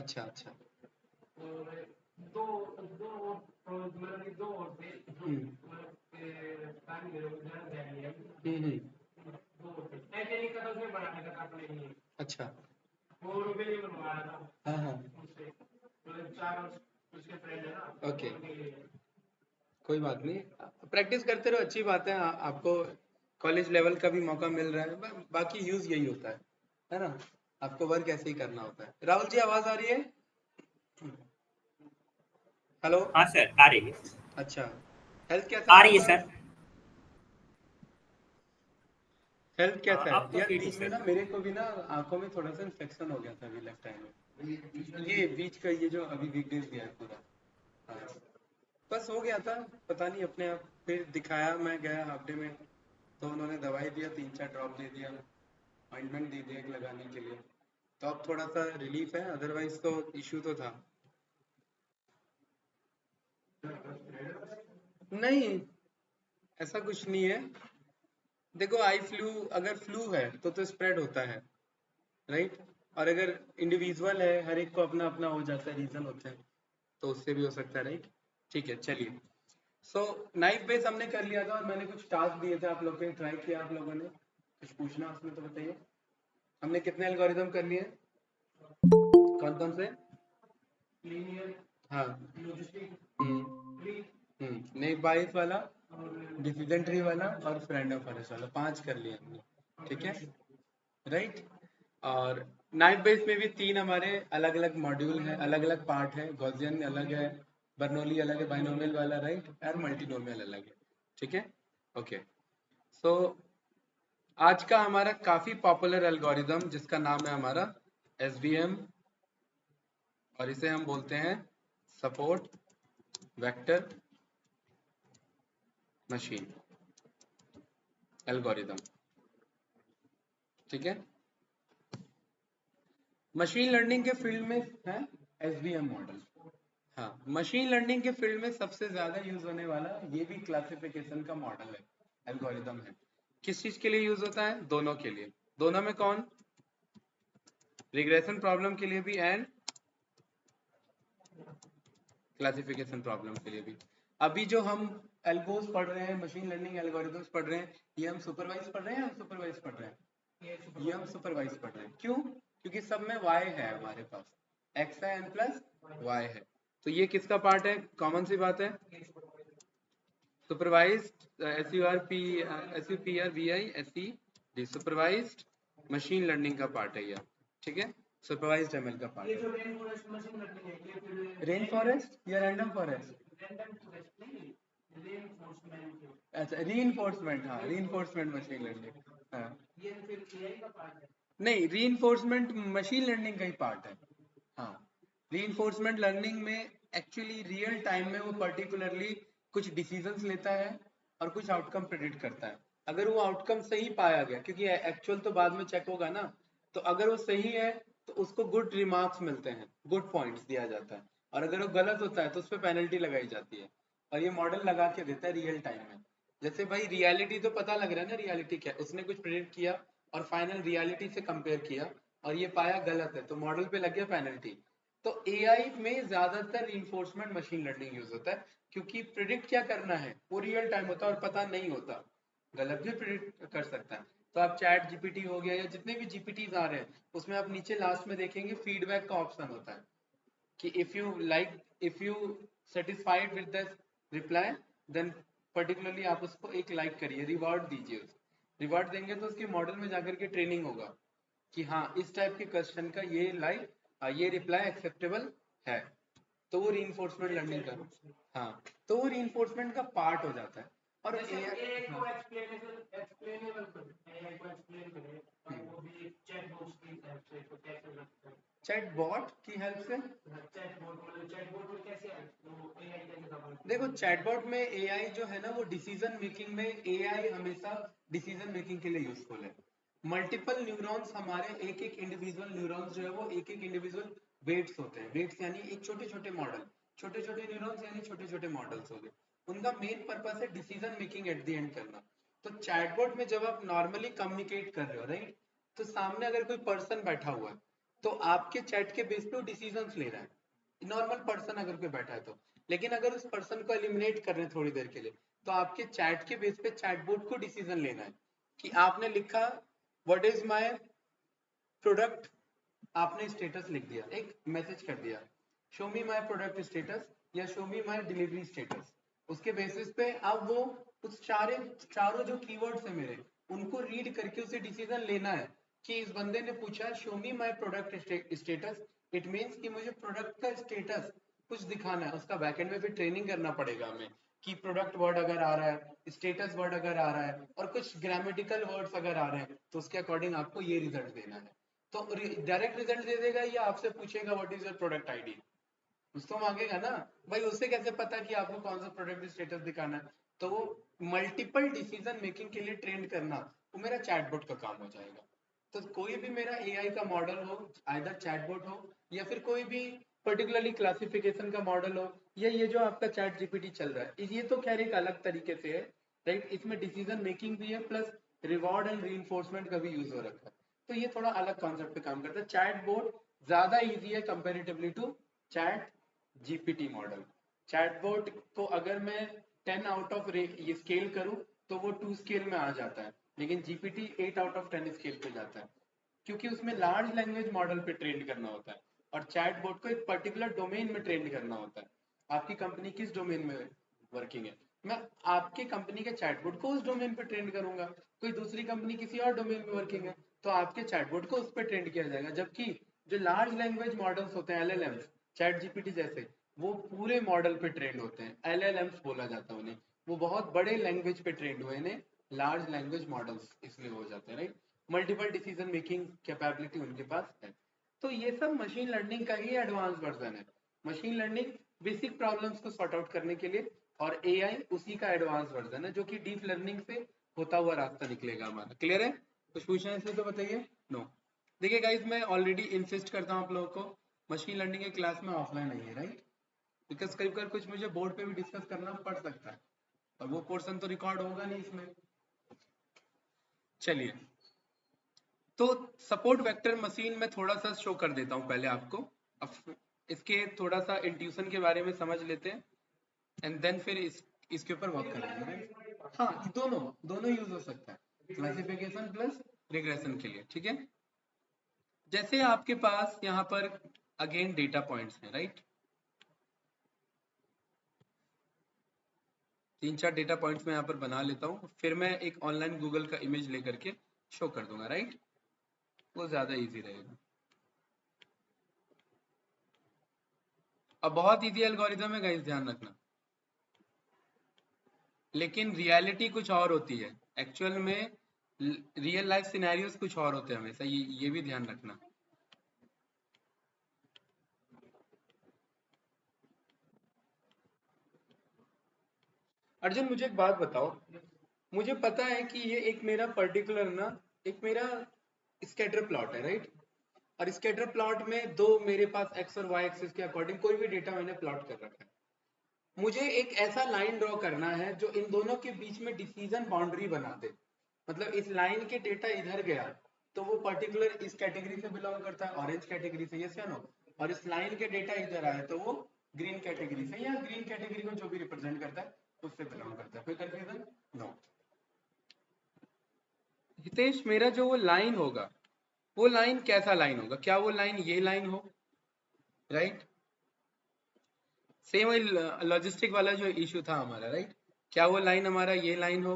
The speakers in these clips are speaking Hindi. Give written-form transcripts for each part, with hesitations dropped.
अच्छा अच्छा। और दो दो मतलब कि दो और थे जो काम मेरे को ध्यान दिया गया। दो और थे टाइटैनिक का तो उसमें बनाने का था अपने लिए। अच्छा। वो रुपए नहीं बनवाया था। हाँ हाँ उससे मतलब चार उसके फ्रेंड है ना। ओके, कोई बात नहीं, प्रैक्टिस करते रहो, अच्छी बात है। आपको कॉलेज लेवल का भी मौका मिल रहा है, बाकी यूज यही होता है ना। आपको वर्क ऐसे ही करना होता है। राहुल जी आवाज आ रही है? हेलो। हाँ सर, आ रही है। अच्छा, हेल्थ कैसा आ है रही है आपका? सर। हेल्थ कैसा अब है तो यार? फिर है बीच में सर। ना मेरे को भी ना आंखों में थोड़ा सा इन्फेक्शन हो गया था अभी लेफ्ट टाइम में, ये बीच का ये जो अभी वीकनेस गया है पूरा। हाँ, बस हो गया था, पता नहीं अपने आप। फिर दिखाया, मैं गया हाफ डे में, तो उन्होंने दवाई दिया, 3-4 ड्रॉप दे दिया, ऑइंटमेंट दे दिया एक लगाने के लिए। तो अब थोड़ा सा रिलीफ है, अदरवाइज तो इश्यू तो था। नहीं, ऐसा कुछ नहीं है। देखो, आई फ्लू अगर फ्लू है तो स्प्रेड होता है, राइट। और अगर इंडिविजुअल है, हर एक को अपना अपना हो जाता है, रीजन होते हैं, तो उससे भी हो सकता है, राइट। ठीक है, चलिए। सो नाइफ बेस हमने कर लिया था, और मैंने कुछ टास्क दिए थे आप लोग के, ट्राई किया आप लोगों ने? कुछ पूछना उसमें तो बताइए। हमने कितने एल्गोरिदम कर लिए? कौन कौन से? लीनियर, हाँ। लॉजिस्टिक, हम्म ट्री नेक बाइस वाला, और डिसीजन ट्री वाला, और रैंडम फॉरेस्ट वाला, 5 कर लिए हमने। ठीक है, राइट। और नाइफ बेस में भी 3 हमारे अलग अलग मॉड्यूल हैं, अलग अलग पार्ट है। गॉसियन अलग है, बर्नौली अलग है, बाइनोमियल वाला, राइट, और मल्टीनोमियल अलग है। ठीक है, ओके। सो आज का हमारा काफी पॉपुलर एल्गोरिदम, जिसका नाम है हमारा SVM, और इसे हम बोलते हैं सपोर्ट वेक्टर मशीन एल्गोरिदम। ठीक है, मशीन लर्निंग के फील्ड में है SVM मॉडल। हाँ, मशीन लर्निंग के फील्ड में सबसे ज्यादा यूज होने वाला ये भी क्लासिफिकेशन का मॉडल है, एल्गोरिदम है। किस चीज के लिए यूज होता है? दोनों के लिए। दोनों में कौन? रिग्रेशन प्रॉब्लम के लिए भी, एंड क्लासिफिकेशन प्रॉब्लम के लिए भी। अभी जो हम एल्गोस पढ़ रहे हैं, मशीन लर्निंग एल्गोरिदम्स पढ़ रहे हैं, ये हम सुपरवाइज पढ़ रहे हैं, हम सुपरवाइज पढ़ रहे हैं, ये हम सुपरवाइज पढ़ रहे हैं। क्यों? क्योंकि सब में y है हमारे पास, x है n प्लस y है। तो ये किसका पार्ट है? कॉमन सी बात है, supervised SUPRVI supervised machine learning का पार्ट है ये। ठीक है, सुपरवाइज्ड ML का पार्ट ये है। जो रेन फॉरेस्ट मशीन लर्निंग है ये फिर रेन फॉरेस्ट या रैंडम फॉरेस्ट? रैंडम फॉरेस्ट नहीं, रेनफोर्समेंट। अच्छा, रीइंफोर्समेंट, हाँ, रीइंफोर्समेंट मशीन लर्निंग। हाँ, ये फिर AI का पार्ट है। नहीं, रीइंफोर्समेंट मशीन लर्निंग का ही पार्ट है। हाँ, रीइंफोर्समेंट लर्निंग में एक्चुअली रियल टाइम में वो पर्टिकुलरली कुछ डिसीजंस लेता है और कुछ आउटकम प्रेडिक्ट करता है। अगर वो आउटकम सही पाया गया, क्योंकि एक्चुअल तो बाद में चेक होगा ना, तो अगर वो सही है तो उसको गुड रिमार्क्स मिलते हैं, गुड पॉइंट्स दिया जाता है। और अगर वो गलत होता है तो उस पर पेनल्टी लगाई जाती है। और ये मॉडल लगा के देता है रियल टाइम में। जैसे भाई, रियलिटी तो पता लग रहा है ना, रियलिटी क्या है, उसने कुछ प्रेडिक्ट किया और फाइनल रियलिटी से कंपेयर किया और ये पाया गलत है, तो मॉडल पे लग गया पेनल्टी। तो AI में ज्यादातर रिइंफोर्समेंट मशीन लर्निंग यूज होता है, क्योंकि प्रिडिक्ट क्या करना है वो रियल टाइम होता है और पता नहीं होता, गलत भी प्रिडिक्ट कर सकता है। तो आप चैट जीपीटी हो गया या जितने भी जीपीटीज आ रहे हैं, उसमें आप नीचे लास्ट में देखेंगे फीडबैक का ऑप्शन होता है कि if you satisfied with the reply, then particularly आप उसको एक लाइक करिए, रिवॉर्ड दीजिए। रिवॉर्ड देंगे तो उसके मॉडल में जाकर के ट्रेनिंग होगा कि हाँ, इस टाइप के क्वेश्चन का ये रिप्लाई एक्सेप्टेबल है। तो वो रीइंफोर्समेंट लर्निंग का, हाँ, तो वो रीइंफोर्समेंट का पार्ट हो जाता है। और AI को एक्सप्लेनेबल कर, AI को एक्सप्लेन करें और वो भी चैटबॉट्स की हेल्प से तो कैसे लगता है। चैटबॉट की हेल्प से? चैटबॉट मतलब चैटबॉट में कैसे वो AI कैसे सपोर्ट? देखो, चैटबॉट में AI जो है ना, वो डिसीजन मेकिंग में AI हमेशा डिसीजन मेकिंग के लिए यूजफुल है। मल्टीपल न्यूरॉन्स, हमारे एक एक इंडिविजुअल न्यूरॉन्स जो है वो एक एक इंडिविजुअल वेट्स होते हैं। वेट्स यानी एक छोटे छोटे मॉडल, छोटे छोटे न्यूरॉन्स यानी छोटे छोटे मॉडल्स हो गए। उनका मेन पर्पस है decision making at the end करना। तो चैटबॉट में जब आप नॉर्मली कम्युनिकेट कर रहे हो, राइट, तो सामने अगर कोई पर्सन बैठा हुआ है, तो आपके चैट के बेस पे वो डिसीजंस ले रहा है, नॉर्मल पर्सन अगर कोई बैठा है तो। लेकिन अगर उस पर्सन को एलिमिनेट कर रहे हैं थोड़ी देर के लिए, तो आपके चैट के बेस पे चैटबॉट को डिसीजन लेना है कि आपने लिखा व्हाट इज माय प्रोडक्ट, आपने स्टेटस लिख दिया, एक मैसेज कर दिया show me my product status या show me my delivery status. उसके बेसिस पे अब वो उस चारों जो कीवर्ड्स है मेरे, उनको रीड करके उसे डिसीजन लेना है कि इस बंदे ने पूछा show me my product status, it means कि मुझे प्रोडक्ट का स्टेटस कुछ दिखाना है। उसका बैकएंड में फिर ट्रेनिंग करना पड़ेगा हमें कि प्रोडक्ट वर्ड अगर आ रहा है, स्टेटस वर्ड अगर आ रहा है और कुछ ग्रामेटिकल वर्ड्स अगर आ रहे हैं, तो उसके अकॉर्डिंग आपको ये रिजल्ट देना है। तो डायरेक्ट रिजल्ट दे देगा या आपसे पूछेगा what is your product ID, कुछ तो मांगेगा ना भाई। उससे कैसे पता कि आपको कौन सा प्रोडक्ट स्टेटस दिखाना है? तो वो मल्टीपल डिसीजन मेकिंग के लिए ट्रेन करना वो मेरा चैटबॉट का काम हो जाएगा। तो कोई भी मेरा एआई का मॉडल हो, आइदर चैटबॉट हो या फिर कोई भी पर्टिकुलरली क्लासिफिकेशन का मॉडल हो, या ये जो आपका चैट जीपीटी चल रहा है, ये तो खैर एक अलग तरीके से है, राइट। इसमें डिसीजन मेकिंग भी है प्लस रिवॉर्ड एंड रीइंफोर्समेंट का भी यूज हो रखा है, तो ये थोड़ा अलग कॉन्सेप्ट पे काम करता है। चैटबॉट ज्यादा इजी है comparatively to ChatGPT model. Chatbot को अगर मैं 10 आउट ऑफ ये स्केल करूं तो वो 2 स्केल में आ जाता है, लेकिन जीपीटी 8 आउट ऑफ 10 स्केल पे जाता है, क्योंकि उसमें लार्ज लैंग्वेज मॉडल पे ट्रेन करना होता है और चैटबॉट को एक पर्टिकुलर डोमेन में ट्रेन करना होता है। आपकी कंपनी किस डोमेन में वर्किंग है, मैं आपके कंपनी के चैटबॉट को उस डोमेन पे ट्रेन करूंगा। कोई दूसरी कंपनी किसी और डोमेन में वर्किंग है तो आपके चैटबॉट को उस पर ट्रेन किया जाएगा। जबकि जो लार्ज लैंग्वेज मॉडल्स होते हैं एलएलएम्स, चैट जीपीटी जैसे, वो पूरे मॉडल पे ट्रेंड होते हैं, एलएलएम्स बोला जाता है उन्हें। वो बहुत बड़े लैंग्वेज पे ट्रेंड हुए हैं, लार्ज लैंग्वेज मॉडल्स इसलिए हो जाते हैं, right. Multiple decision making capability उनके पास है। तो ये सब मशीन लर्निंग का ही एडवांस वर्जन है। मशीन लर्निंग बेसिक प्रॉब्लम्स को सॉर्ट आउट करने के लिए, और एआई उसी का एडवांस वर्जन है जो कि डीप लर्निंग से होता हुआ रास्ता निकलेगा हमारा। क्लियर है? कुछ पूछना है इसमें तो बताइए। नो देखिए गाइस, मैं ऑलरेडी इंसिस्ट करता हूँ आप लोगों को मशीन लर्निंग के क्लास में ऑफलाइन आइए, राइट। बिकॉज कई बार कुछ मुझे बोर्ड पे भी डिस्कस करना पड़ सकता है और वो पोर्शन तो रिकॉर्ड होगा नहीं इसमें। चलिए, तो सपोर्ट वेक्टर मशीन में थोड़ा सा शो कर देता हूँ पहले आपको। अब इसके थोड़ा सा इंट्यूशन के बारे में समझ लेते हैं एंड देन फिर इसके ऊपर वर्क करेंगे, राइट। हाँ, दोनों दोनों यूज हो सकता है, क्लासिफिकेशन प्लस रिग्रेशन के लिए, ठीक है। जैसे आपके पास यहाँ पर अगेन डेटा पॉइंट्स हैं, राइट। 3-4 डेटा पॉइंट्स मैं यहाँ पर बना लेता हूँ, फिर मैं एक ऑनलाइन गूगल का इमेज लेकर के शो कर दूंगा, राइट। वो ज्यादा इजी रहेगा। अब बहुत इजी एल्गोरिथम है गाइस, ध्यान रखना। लेकिन रियलिटी कुछ और होती है, एक्चुअल में रियल लाइफ सिनेरियोस कुछ और होते हैं हमेशा, ये भी ध्यान रखना। अर्जुन मुझे एक बात बताओ, मुझे पता है कि ये एक मेरा पर्टिकुलर ना, एक मेरा स्कैटर प्लॉट है, राइट। और स्कैटर प्लॉट में दो मेरे पास एक्स और वाई एक्सिस के अकॉर्डिंग कोई भी डेटा मैंने प्लॉट कर रखा है। मुझे एक ऐसा लाइन ड्रॉ करना है जो इन दोनों के बीच में डिसीजन बाउंड्री बना दे। मतलब इस लाइन के डेटा इधर गया तो वो पर्टिकुलर इस कैटेगरी से बिलोंग करता है, ऑरेंज कैटेगरी से, यस या नो। और इस लाइन के डेटा इधर आए तो वो ग्रीन कैटेगरी से, या ग्रीन कैटेगरी को जो भी रिप्रेजेंट करता है उससे बिलोंग करता है। कोई कंफ्यूजन? नो। हितेश, मेरा जो वो लाइन होगा, वो लाइन कैसा लाइन होगा? क्या वो लाइन ये लाइन हो, राइट। सेम लॉजिस्टिक वाला जो इशू था हमारा, राइट। क्या वो लाइन हमारा ये लाइन हो,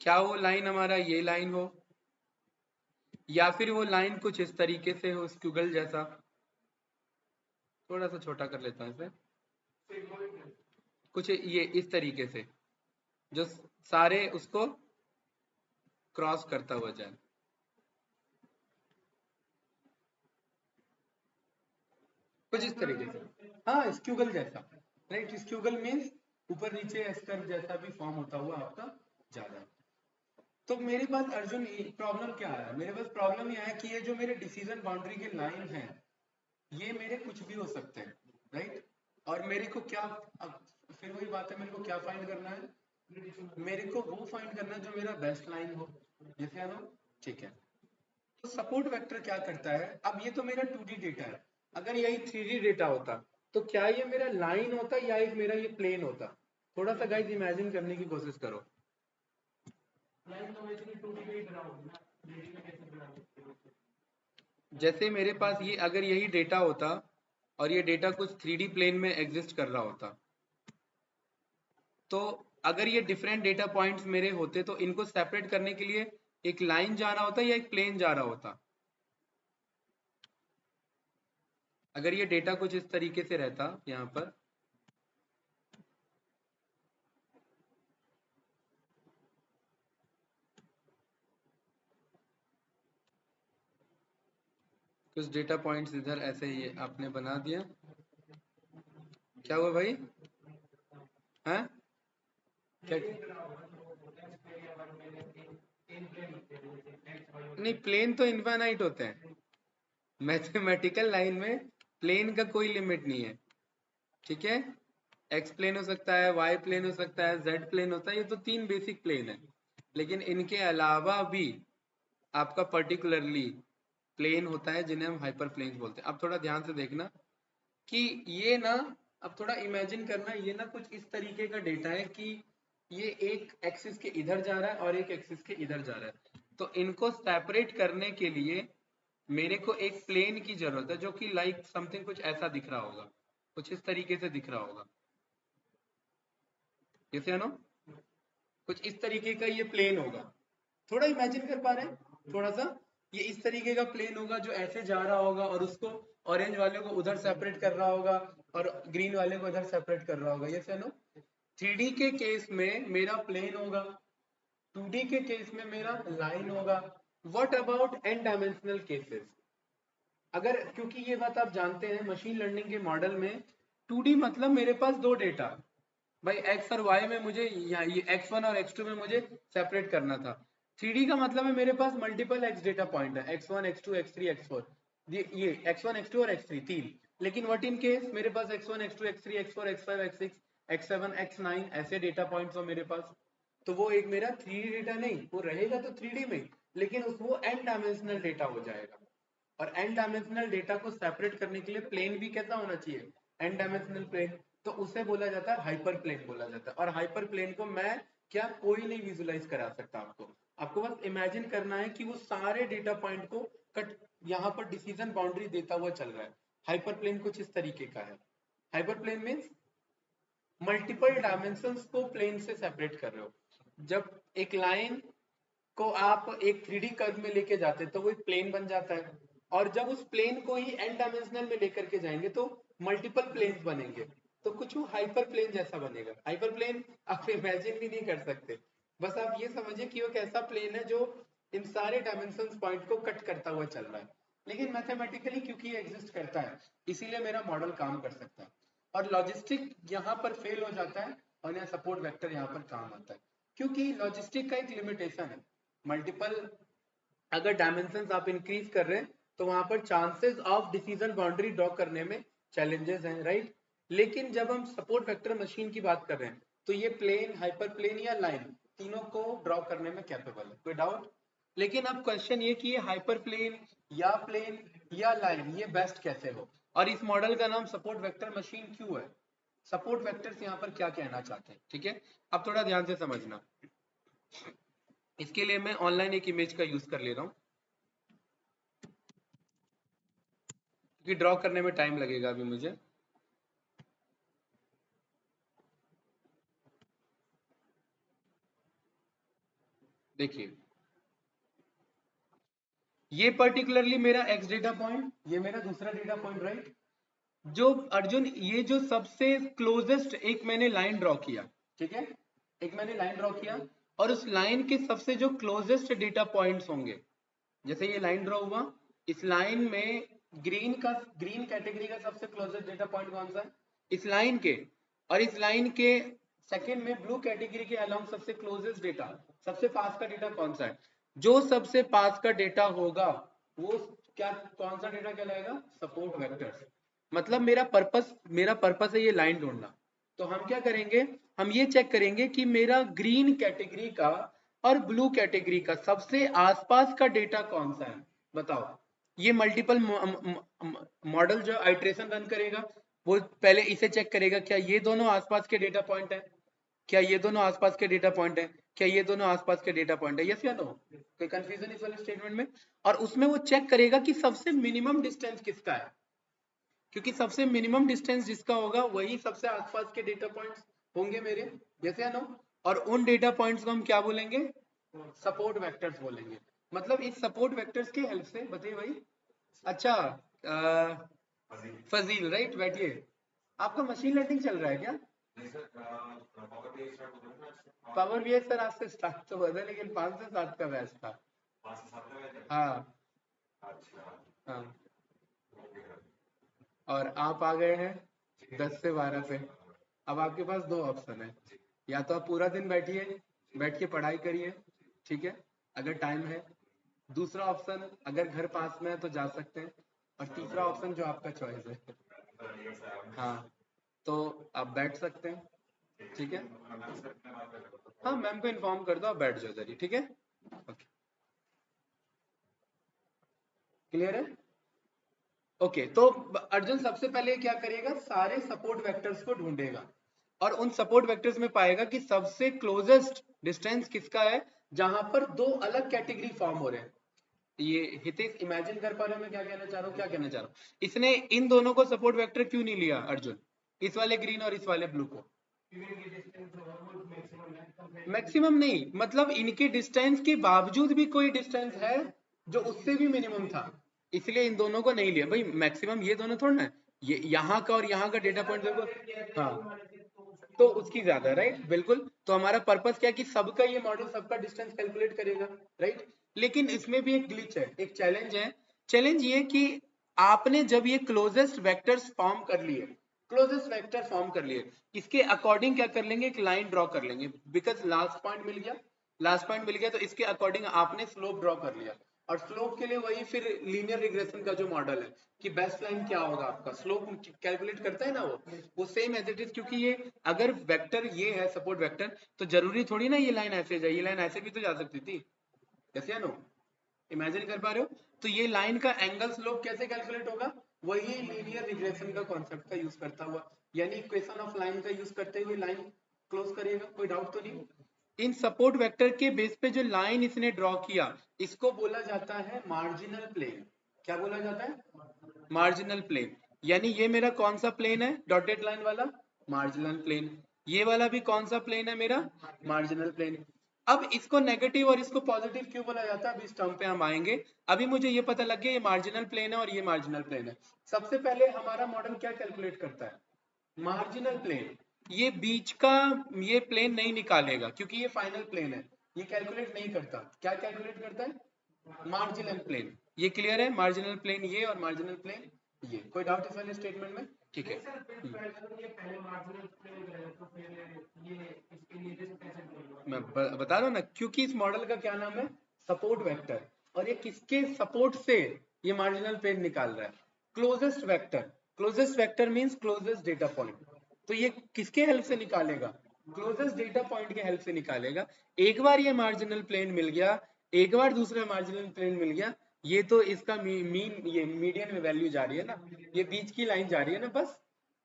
क्या वो लाइन हमारा ये लाइन हो, या फिर वो लाइन कुछ इस तरीके से हो, स्क्यूगल जैसा। थोड़ा सा छोटा कर लेता हूँ इसे, कुछ ये इस तरीके से जो सारे उसको क्रॉस करता हुआ जाए। कुछ इस तरीके से, हाँ स्क्यूगल जैसा, राइट। स्क्यूगल मीन्स ऊपर नीचे एस्कर जैसा भी फॉर्म होता हुआ आपका जा रहा है। तो मेरे पास अर्जुन प्रॉब्लम क्या है? मेरे पास प्रॉब्लम यह है कि ये जो मेरे डिसीजन बाउंड्री के लाइन है, ये मेरे कुछ भी हो सकते हैं, राइट। और मेरे को क्या, अब फिर वही बात है, मेरे को क्या फाइंड करना है? मेरे को वो फाइंड करना है जो मेरा बेस्ट लाइन हो, जैसे नो, ठीक है। सपोर्ट वेक्टर क्या करता है, अब ये तो मेरा 2D डेटा है, अगर यही 3D डेटा होता तो क्या ये मेरा लाइन होता या एक मेरा ये प्लेन होता? थोड़ा सा गाइस इमेजिन करने की कोशिश करो। लाइन तो वैसे 2D में ही बना होगा ना, 3D में कैसे बना सकते हो? जैसे मेरे पास ये अगर यही डेटा होता और ये डेटा कुछ 3D प्लेन में एग्जिस्ट कर रहा होता, तो अगर ये डिफरेंट डेटा पॉइंट्स मेरे होते तो इनको सेपरेट करने के लिए एक लाइन जा रहा होता या एक प्लेन जा रहा होता? अगर ये डेटा कुछ इस तरीके से रहता यहाँ पर, कुछ डेटा पॉइंट्स इधर ऐसे ही आपने बना दिया, क्या हुआ भाई? हैं? क्या? नहीं, प्लेन तो इनफाइनाइट होते हैं, मैथमेटिकल लाइन में प्लेन का कोई लिमिट नहीं है, ठीक है? एक्स प्लेन हो सकता है, वाई प्लेन हो सकता है, जेड प्लेन होता है, ये तो 3 बेसिक प्लेन है, लेकिन इनके अलावा भी आपका पर्टिकुलरली प्लेन होता है जिन्हें हम हाइपर प्लेन्स बोलते हैं। अब थोड़ा ध्यान से देखना कि ये ना, अब थोड़ा इमेजिन करना, ये ना कुछ इस तरीके का डेटा है कि ये एक एक्सिस के इधर जा रहा है और एक एक्सिस के इधर जा रहा है, तो इनको सेपरेट करने के लिए मेरे को एक प्लेन की जरूरत है जो कि लाइक समथिंग कुछ ऐसा दिख रहा होगा, कुछ इस तरीके से दिख रहा होगा, कैसे है ना? कुछ इस तरीके का ये प्लेन होगा, थोड़ा इमेजिन कर पा रहे हैं थोड़ा सा? ये इस तरीके का प्लेन होगा जो ऐसे जा रहा होगा और उसको ऑरेंज वाले को उधर सेपरेट कर रहा होगा और ग्रीन वाले को इधर सेपरेट कर रहा होगा, ये से नो? 3D के केस में मेरा प्लेन होगा, 2D के केस में मेरा लाइन होगा। What about n dimensional cases? अगर, क्योंकि ये बात आप जानते हैं मशीन लर्निंग के मॉडल में 2D मतलब मेरे पास दो डेटा, भाई x और y में मुझे ये x1 और x2 में मुझे सेपरेट करना था। 3D का मतलब है मेरे पास मल्टीपल x डेटा पॉइंट है, x1 x2 x3 x4, ये x1 x2 और x3 तीन, लेकिन व्हाट इन केस मेरे पास x1 x2 x3 x4 x5 x6 x7 x9 ऐसे डेटा पॉइंट्स हो मेरे पास, तो वो एक मेरा 3D डेटा नहीं, वो रहेगा तो 3D में, लेकिन वो n डायमेंशनल डेटा हो जाएगा। और n डायमेंशनल डेटा को सेपरेट करने के लिए प्लेन भी कैसा होना चाहिए? n डायमेंशनल प्लेन, तो उसे बोला जाता है हाइपर प्लेन बोला जाता है। और हाइपर प्लेन को मैं क्या कोई नहीं विजुलाइज करा सकता आपको, आपको बस इमेजिन करना है कि वो सारे डेटा पॉइंट को कट, यहाँ पर डिसीजन बाउंड्री देता हुआ चल रहा है। हाइपर प्लेन कुछ इस तरीके का है। Hyper plane means multiple dimensions को प्लेन से सेपरेट कर रहे हो। जब एक लाइन को आप एक 3D कर्व में लेके जाते हैं तो वो एक प्लेन बन जाता है, और जब उस प्लेन को ही n डायमेंशनल में लेकर के जाएंगे तो मल्टीपल प्लेन्स बनेंगे, तो कुछ वो हाइपर प्लेन जैसा बनेगा। हाइपर प्लेन आप इमेजिन भी नहीं कर सकते, बस आप ये समझिए कि वो कैसा प्लेन है जो इन सारे डायमेंशन पॉइंट को कट करता हुआ चल रहा है, लेकिन मैथमेटिकली क्योंकि ये एग्जिस्ट करता है इसीलिए मेरा मॉडल काम कर सकता है। और लॉजिस्टिक यहाँ पर फेल हो जाता है और यहाँ सपोर्ट वेक्टर यहाँ पर काम आता है, क्योंकि लॉजिस्टिक का एक लिमिटेशन है। मल्टीपल अगर डायमेंशंस आप इंक्रीज कर रहे हैं तो वहां पर chances of decision boundary draw करने में चैलेंजेस हैं, राइट? लेकिन जब हम सपोर्ट वेक्टर मशीन की बात कर रहे हैं तो ये प्लेन, हाइपर प्लेन या लाइन तीनों को ड्रॉ करने में कैपेबल है, कोई डाउट? लेकिन अब क्वेश्चन ये कि ये हाइपर प्लेन या लाइन ये बेस्ट कैसे हो, और इस मॉडल का नाम सपोर्ट वेक्टर मशीन क्यों है? सपोर्ट वेक्टर्स यहाँ पर क्या कहना चाहते हैं, ठीक है? अब थोड़ा ध्यान से समझना, इसके लिए मैं ऑनलाइन एक इमेज का यूज कर ले रहा हूँ क्योंकि ड्रॉ करने में टाइम लगेगा अभी मुझे। देखिए ये पर्टिकुलरली मेरा x डेटा पॉइंट, ये मेरा दूसरा डेटा पॉइंट, राइट? जो अर्जुन, ये जो सबसे क्लोजेस्ट एक मैंने लाइन ड्रॉ किया, ठीक है, एक मैंने लाइन ड्रॉ किया और उस लाइन के सबसे जो क्लोजेस्ट डेटा पॉइंट्स होंगे, जैसे ये लाइन ड्रॉ हुआ, इस लाइन में ग्रीन कैटेगरी का सबसे क्लोजेस्ट डेटा पॉइंट कौन सा है? इस लाइन के, और इस लाइन के सेकंड में ब्लू कैटेगरी के अलाउंग सबसे क्लोजेस्ट डेटा, सबसे पास का डेटा कौन सा है? जो सबसे पास का डेटा होगा वो क्या, कौन सा डेटा कहलाएगा? Support vectors. मतलब मेरा पर्पस है ये लाइन ढूंढना, तो हम क्या करेंगे, हम ये चेक करेंगे कि मेरा ग्रीन कैटेगरी का और ब्लू कैटेगरी का सबसे आसपास का डेटा कौन सा है, बताओ, ये मल्टीपल मॉडल जो आइट्रेशन रन करेगा वो पहले इसे चेक करेगा, क्या ये दोनों आसपास के डेटा पॉइंट है, क्या ये दोनों आसपास के डेटा पॉइंट है, क्या ये दोनों आसपास के डेटा पॉइंट है, यस या नो, कोई कंफ्यूजन इस वाले स्टेटमेंट में। और उसमें वो चेक करेगा कि सबसे मिनिमम डिस्टेंस किसका है, क्योंकि सबसे मिनिमम डिस्टेंस जिसका होगा वही सबसे आसपास के डेटा पॉइंट्स होंगे मेरे, यस या नो। और उन डेटा पॉइंट्स को हम क्या बोलेंगे, सपोर्ट वेक्टर्स बोलेंगे। मतलब इस सपोर्ट वेक्टर्स की हेल्प से, बताइए भाई। अच्छा, फजील राइट, बैठिए। आपका मशीन लर्निंग चल रहा है क्या? पावर बीआई सर आज से स्टार्ट तो हुआ था, लेकिन 5 से 7 का बैच था। हाँ हाँ, और आप आ गए हैं 10 से 12 पे। अब आपके पास 2 ऑप्शन है, या तो आप पूरा दिन बैठिए, बैठ के पढ़ाई करिए, ठीक है, अगर टाइम है। दूसरा ऑप्शन, अगर घर पास में है तो जा सकते हैं। और तीसरा ऑप्शन जो आपका चॉइस है, हाँ, तो आप बैठ सकते हैं, ठीक है। हाँ, मैम को इन्फॉर्म कर दो, आप बैठ जाओ जरिए, ठीक है। ओके, क्लियर है। ओके, तो अर्जुन सबसे पहले क्या करेगा, सारे सपोर्ट वेक्टर्स को ढूंढेगा और उन सपोर्ट वेक्टर्स में पाएगा कि सबसे क्लोजेस्ट डिस्टेंस किसका है, जहां पर 2 अलग कैटेगरी फॉर्म हो रहे हैं। ये हितेश इमेजिन कर पा रहे हो मैं क्या कहना चाह रहा हूँ, क्या कहना चाह रहा हूँ। इसने इन दोनों को सपोर्ट वेक्टर क्यों नहीं लिया अर्जुन, इस वाले ग्रीन और इस वाले ब्लू को? मैक्सिमम नहीं, मतलब इनके डिस्टेंस के बावजूद भी कोई डिस्टेंस है जो उससे भी मिनिमम था, इसलिए इन दोनों को नहीं लिया। भाई मैक्सिमम ये दोनों थोड़ा ना, ये यहाँ का और यहाँ का डेटा पॉइंट देखो, हाँ, तो उसकी ज्यादा, राइट, बिल्कुल। तो हमारा पर्पस क्या है कि सबका ये मॉडल सबका डिस्टेंस कैलकुलेट करेगा, राइट। लेकिन इसमें भी एक ग्लिच है, एक चैलेंज है। चैलेंज ये कि आपने जब ये क्लोजेस्ट वेक्टर्स फॉर्म कर लिए, क्लोजेस्ट वेक्टर फॉर्म कर लिए, इसके अकॉर्डिंग क्या कर लेंगे, एक लाइन ड्रॉ कर लेंगे, बिकॉज लास्ट पॉइंट मिल गया, लास्ट पॉइंट मिल गया, तो इसके अकॉर्डिंग आपने स्लोप ड्रॉ कर लिया। और स्लोप के लिए वही फिर लीनियर रिग्रेशन का जो मॉडल है कि बेस्ट लाइन क्या होगा आपका, स्लोप कैलकुलेट करता है ना वो सेम एज इट इज। क्योंकि ये अगर वेक्टर ये है सपोर्ट वेक्टर, तो जरूरी थोड़ी ना ये लाइन ऐसे जाए, ये लाइन ऐसे भी तो जा सकती थी, यस या नो, इमेजिन कर पा रहे हो। तो ये लाइन का एंगल स्लोप कैसे कैलकुलेट होगा, वही लीनियर रिग्रेशन का कॉन्सेप्ट का यूज करता हुआ, यानी इक्वेशन ऑफ लाइन का यूज करते हुए लाइन क्लोज करिएगा, कोई डाउट तो नहीं। इन सपोर्ट वेक्टर के बेस पे जो लाइन इसने ड्रॉ किया, इसको बोला जाता है मार्जिनल प्लेन। क्या बोला जाता है, मार्जिनल प्लेन। यानी ये मेरा कौन सा प्लेन है, डॉटेड लाइन वाला, मार्जिनल प्लेन। ये वाला भी कौन सा प्लेन है मेरा, मार्जिनल प्लेन। अब इसको नेगेटिव और इसको पॉजिटिव क्यों बोला जाता है, अभी इस टर्म पे हम आएंगे। अभी मुझे ये पता लग गया ये मार्जिनल प्लेन है और ये मार्जिनल प्लेन है। सबसे पहले हमारा मॉडल क्या कैलकुलेट करता है, मार्जिनल प्लेन। ये बीच का ये प्लेन नहीं निकालेगा क्योंकि ये फाइनल प्लेन है, ये कैलकुलेट नहीं करता। क्या कैलकुलेट करता है, मार्जिनल प्लेन। ये क्लियर है, मार्जिनल प्लेन ये और मार्जिनल प्लेन ये, कोई डाउट इस वाले स्टेटमेंट में, ठीक है। मैं बता रहा हूँ ना, क्योंकि इस मॉडल का क्या नाम है, सपोर्ट वेक्टर, और ये किसके सपोर्ट से ये मार्जिनल प्लेन निकाल रहा है, closest vector. Closest vector means closest data point. तो ये किसके हेल्प से निकालेगा, क्लोजेस्ट डेटा पॉइंट के हेल्प से निकालेगा। एक बार ये मार्जिनल प्लेन मिल गया, एक बार दूसरा मार्जिनल प्लेन मिल गया, ये तो इसका मीन ये मीडियन में वैल्यू जा रही है ना, ये बीच की लाइन जा रही है ना, बस।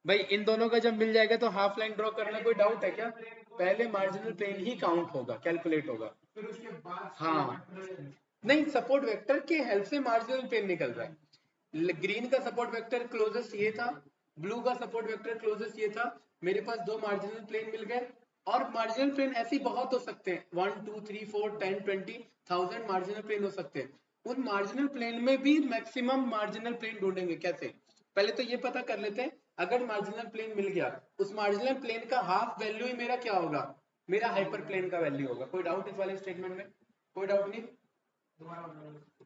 भाई इन दोनों का जब मिल जाएगा तो हाफ लाइन ड्रॉ करना कोई डाउट है क्या, पहले मार्जिनल प्लेन ही काउंट होगा, कैलकुलेट होगा, हाँ। नहीं, सपोर्ट वेक्टर के हेल्प से मार्जिनल प्लेन निकल रहा है। ग्रीन का सपोर्ट वेक्टर क्लोजेस्ट ये था, ब्लू का सपोर्ट वेक्टर क्लोजेस्ट ये था, मेरे पास 2 मार्जिनल प्लेन मिल गए। और मार्जिनल प्लेन ऐसे बहुत हो सकते हैं, 1 2 3 4 10 20 1000 मार्जिनल प्लेन हो सकते हैं। उन मार्जिनल प्लेन में भी मैक्सिमम मार्जिनल प्लेन ढूंढेंगे कैसे, पहले तो ये पता कर लेते हैं। अगर मार्जिनल प्लेन मिल गया, उस मार्जिनल प्लेन का हाफ वैल्यू ही मेरा क्या होगा, मेरा हाइपर प्लेन का वैल्यू होगा। कोई डाउट इस वाले स्टेटमेंट में, कोई डाउट नहीं।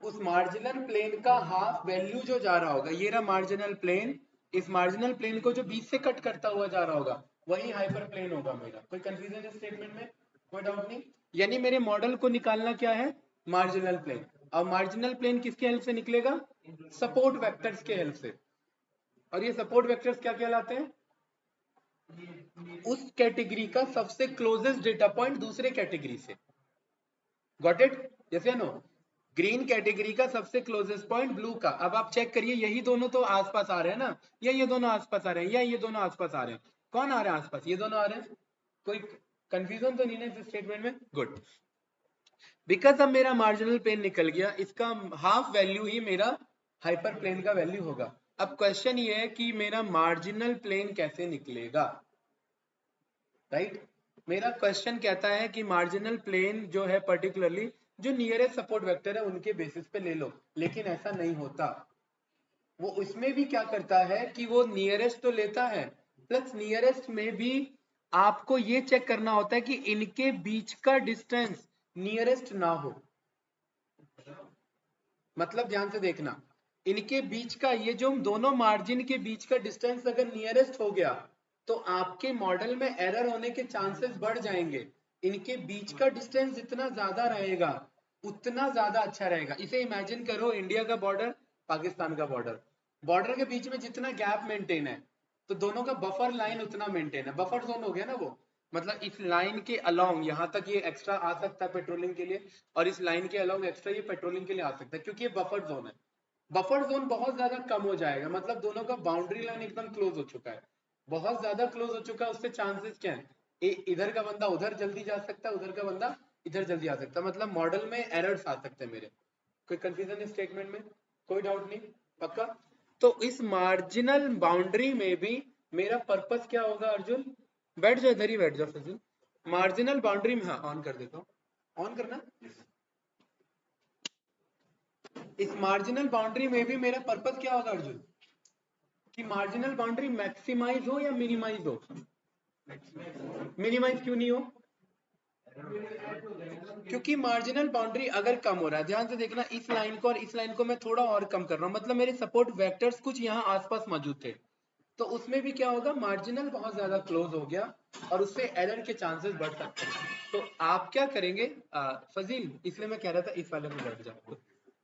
उस मार्जिनल प्लेन का हाफ वैल्यू जो जा रहा होगा, ये रहा मार्जिनल प्लेन, इस मार्जिनल प्लेन को जो बीच से कट करता हुआ जा रहा होगा, वही हाइपर प्लेन होगा मेरा। कोई कंफ्यूजन इस स्टेटमेंट में, कोई डाउट नहीं। यानी मेरे मॉडल को निकालना क्या है, मार्जिनल प्लेन। और मार्जिनल प्लेन किसके हेल्प से निकलेगा, सपोर्ट वेक्टर्स के हेल्प से। और ये सपोर्ट वेक्टर्स क्या कहलाते हैं, उस कैटेगरी का सबसे क्लोजेस्ट डेटा पॉइंट दूसरे कैटेगरी से। गॉट इट, यस या नो। ग्रीन कैटेगरी का सबसे क्लोजेस्ट पॉइंट ब्लू का। अब आप चेक करिए, यही दोनों तो आसपास आ रहे हैं ना, या ये दोनों आसपास आ रहे हैं, या ये दोनों आसपास आ रहे हैं। कौन आ रहा है आसपास? ये दोनों आ रहे हैं। कोई कंफ्यूजन तो नहीं है इस स्टेटमेंट में? गुड। बिकॉज अब मेरा मार्जिनल प्लेन निकल गया, इसका हाफ वैल्यू ही मेरा हाइपर प्लेन का वैल्यू होगा। अब क्वेश्चन ये है कि मेरा मार्जिनल प्लेन कैसे निकलेगा, राइट? मेरा क्वेश्चन कहता है कि मार्जिनल प्लेन जो है पर्टिकुलरली जो नियरेस्ट सपोर्ट वेक्टर है उनके बेसिस पे ले लो, लेकिन ऐसा नहीं होता। वो उसमें भी क्या करता है कि वो नियरेस्ट तो लेता है, प्लस नियरेस्ट में भी आपको ये चेक करना होता है कि इनके बीच का डिस्टेंस नियरेस्ट ना हो। मतलब ध्यान से देखना, इनके बीच का ये जो दोनों मार्जिन के बीच का डिस्टेंस अगर नियरेस्ट हो गया तो आपके मॉडल में एरर होने के चांसेस बढ़ जाएंगे। इनके बीच का डिस्टेंस जितना ज्यादा रहेगा उतना ज्यादा अच्छा रहेगा। इसे इमेजिन करो इंडिया का बॉर्डर, पाकिस्तान का बॉर्डर, बॉर्डर के बीच में जितना गैप मेंटेन है तो दोनों का बफर लाइन उतना मेंटेन है। बफर जोन हो गया ना वो, मतलब इस लाइन के अलोंग यहाँ तक ये एक्स्ट्रा आ सकता है पेट्रोलिंग के लिए, और इस लाइन के अलोंग एक्स्ट्रा ये पेट्रोलिंग के लिए आ सकता है, क्योंकि ये बफर जोन है। बफर जोन बहुत ज्यादा कम हो जाएगा, मतलब दोनों का बाउंड्री लाइन एकदम क्लोज हो चुका है, बहुत ज्यादा क्लोज हो चुका है। उससे चांसेस क्या है, इधर का बंदा उधर जल्दी जा सकता है, उधर का बंदा इधर जल्दी आ सकता है, मतलब मॉडल में एरर्स आ सकते हैं मेरे। कोई कंफ्यूजन इस स्टेटमेंट में? कोई डाउट नहीं? पक्का? तो इस मार्जिनल बाउंड्री में भी मेरा पर्पस क्या होगा अर्जुन? बैठ जाओ, इधर ही बैठ जाओ फजील। मार्जिनल बाउंड्री में, हाँ ऑन कर देता हूँ, ऑन करना। इस मार्जिनल बाउंड्री में भी मेरा पर्पस क्या होगा अर्जुन? कि मार्जिनल बाउंड्री मैक्सिमाइज हो या मिनिमाइज हो? मिनिमाइज क्यों नहीं हो? क्योंकि मार्जिनल बाउंड्री अगर कम हो रहा है, ध्यान से देखना, इस लाइन को और इस लाइन को मैं थोड़ा और कम कर रहा हूं, मतलब मेरे सपोर्ट वेक्टर्स कुछ यहाँ आसपास मौजूद थे, तो उसमें भी क्या होगा, मार्जिनल बहुत ज्यादा क्लोज हो गया और उससे एरर के चांसेस बढ़ सकते हैं। तो आप क्या करेंगे फजील, इसलिए मैं कह रहा था इस वाले में बैठ जाओ,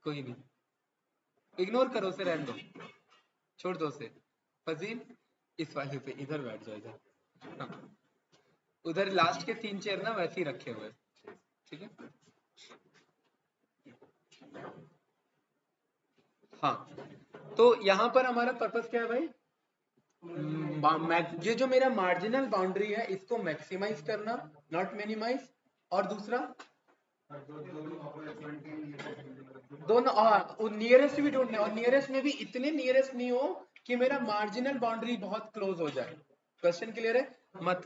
कोई नहीं, इग्नोर करो उसे, रहने दो, छोड़ दो उसे। फजील इस वाले पे इधर बैठ जाओ, इधर। हाँ, उधर लास्ट के 3 चेयर ना वैसे ही रखे हुए, ठीक है? हाँ, तो यहाँ पर हमारा पर्पस क्या है भाई? ये जो मेरा मार्जिनल बाउंड्री है इसको मैक्सिमाइज करना, नॉट मिनिमाइज। और दूसरा दोनों नियरेस्ट भी ढूंढने, और नियरेस्ट में भी इतने नियरेस्ट नहीं हो कि मेरा मार्जिनल बाउंड्री बहुत क्लोज हो जाए। क्वेश्चन क्लियर है? मत,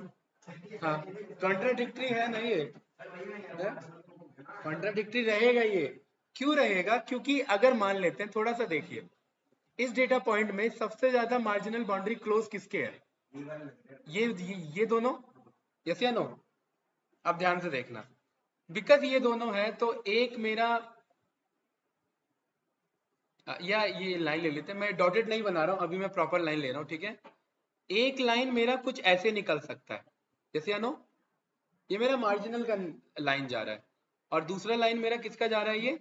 हाँ, कॉन्ट्राडिक्टरी है ना ये? कॉन्ट्राडिक्टरी रहेगा ये। क्यों रहेगा? क्योंकि अगर मान लेते हैं, थोड़ा सा देखिए, इस डेटा पॉइंट में सबसे ज्यादा मार्जिनल बाउंड्री क्लोज किसके है? ये दोनों, यस या नो? अब ध्यान से देखना, बिकॉज ये दोनों है तो एक मेरा, या ये लाइन ले लेते हैं, मैं डॉटेड नहीं बना रहा हूं अभी, मैं प्रॉपर लाइन ले रहा हूं, ठीक है? एक लाइन मेरा कुछ ऐसे निकल सकता है, यस या नो? ये मेरा मार्जिनल का लाइन जा रहा है, और दूसरा लाइन मेरा किसका जा रहा है? ये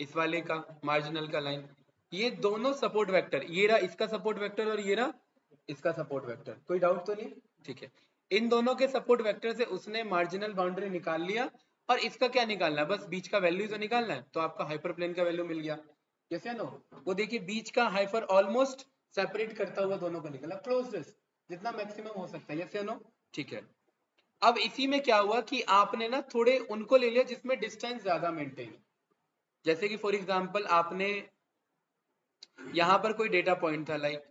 इस वाले का मार्जिनल का लाइन। ये दोनों सपोर्ट वेक्टर, ये रहा इसका सपोर्ट वेक्टर और ये रहा इसका सपोर्ट वेक्टर। कोई डाउट तो नहीं? ठीक है, इन दोनों के सपोर्ट वेक्टर से उसने मार्जिनल बाउंड्री निकाल लिया, और इसका क्या निकालना है? बस बीच का वैल्यू तो निकालना है, तो आपका हाइपरप्लेन का वैल्यू मिल गया, यस या नो? वो देखिए बीच का हाइपर ऑलमोस्ट सेपरेट करता हुआ दोनों का निकला, क्लोजेस्ट जितना मैक्सिमम हो सकता है, यस या नो? ठीक है, अब इसी में क्या हुआ कि आपने ना थोड़े उनको ले लिया जिसमें डिस्टेंस ज्यादा मेंटेन है। जैसे कि फॉर एग्जांपल आपने यहां पर कोई डेटा पॉइंट था, लाइक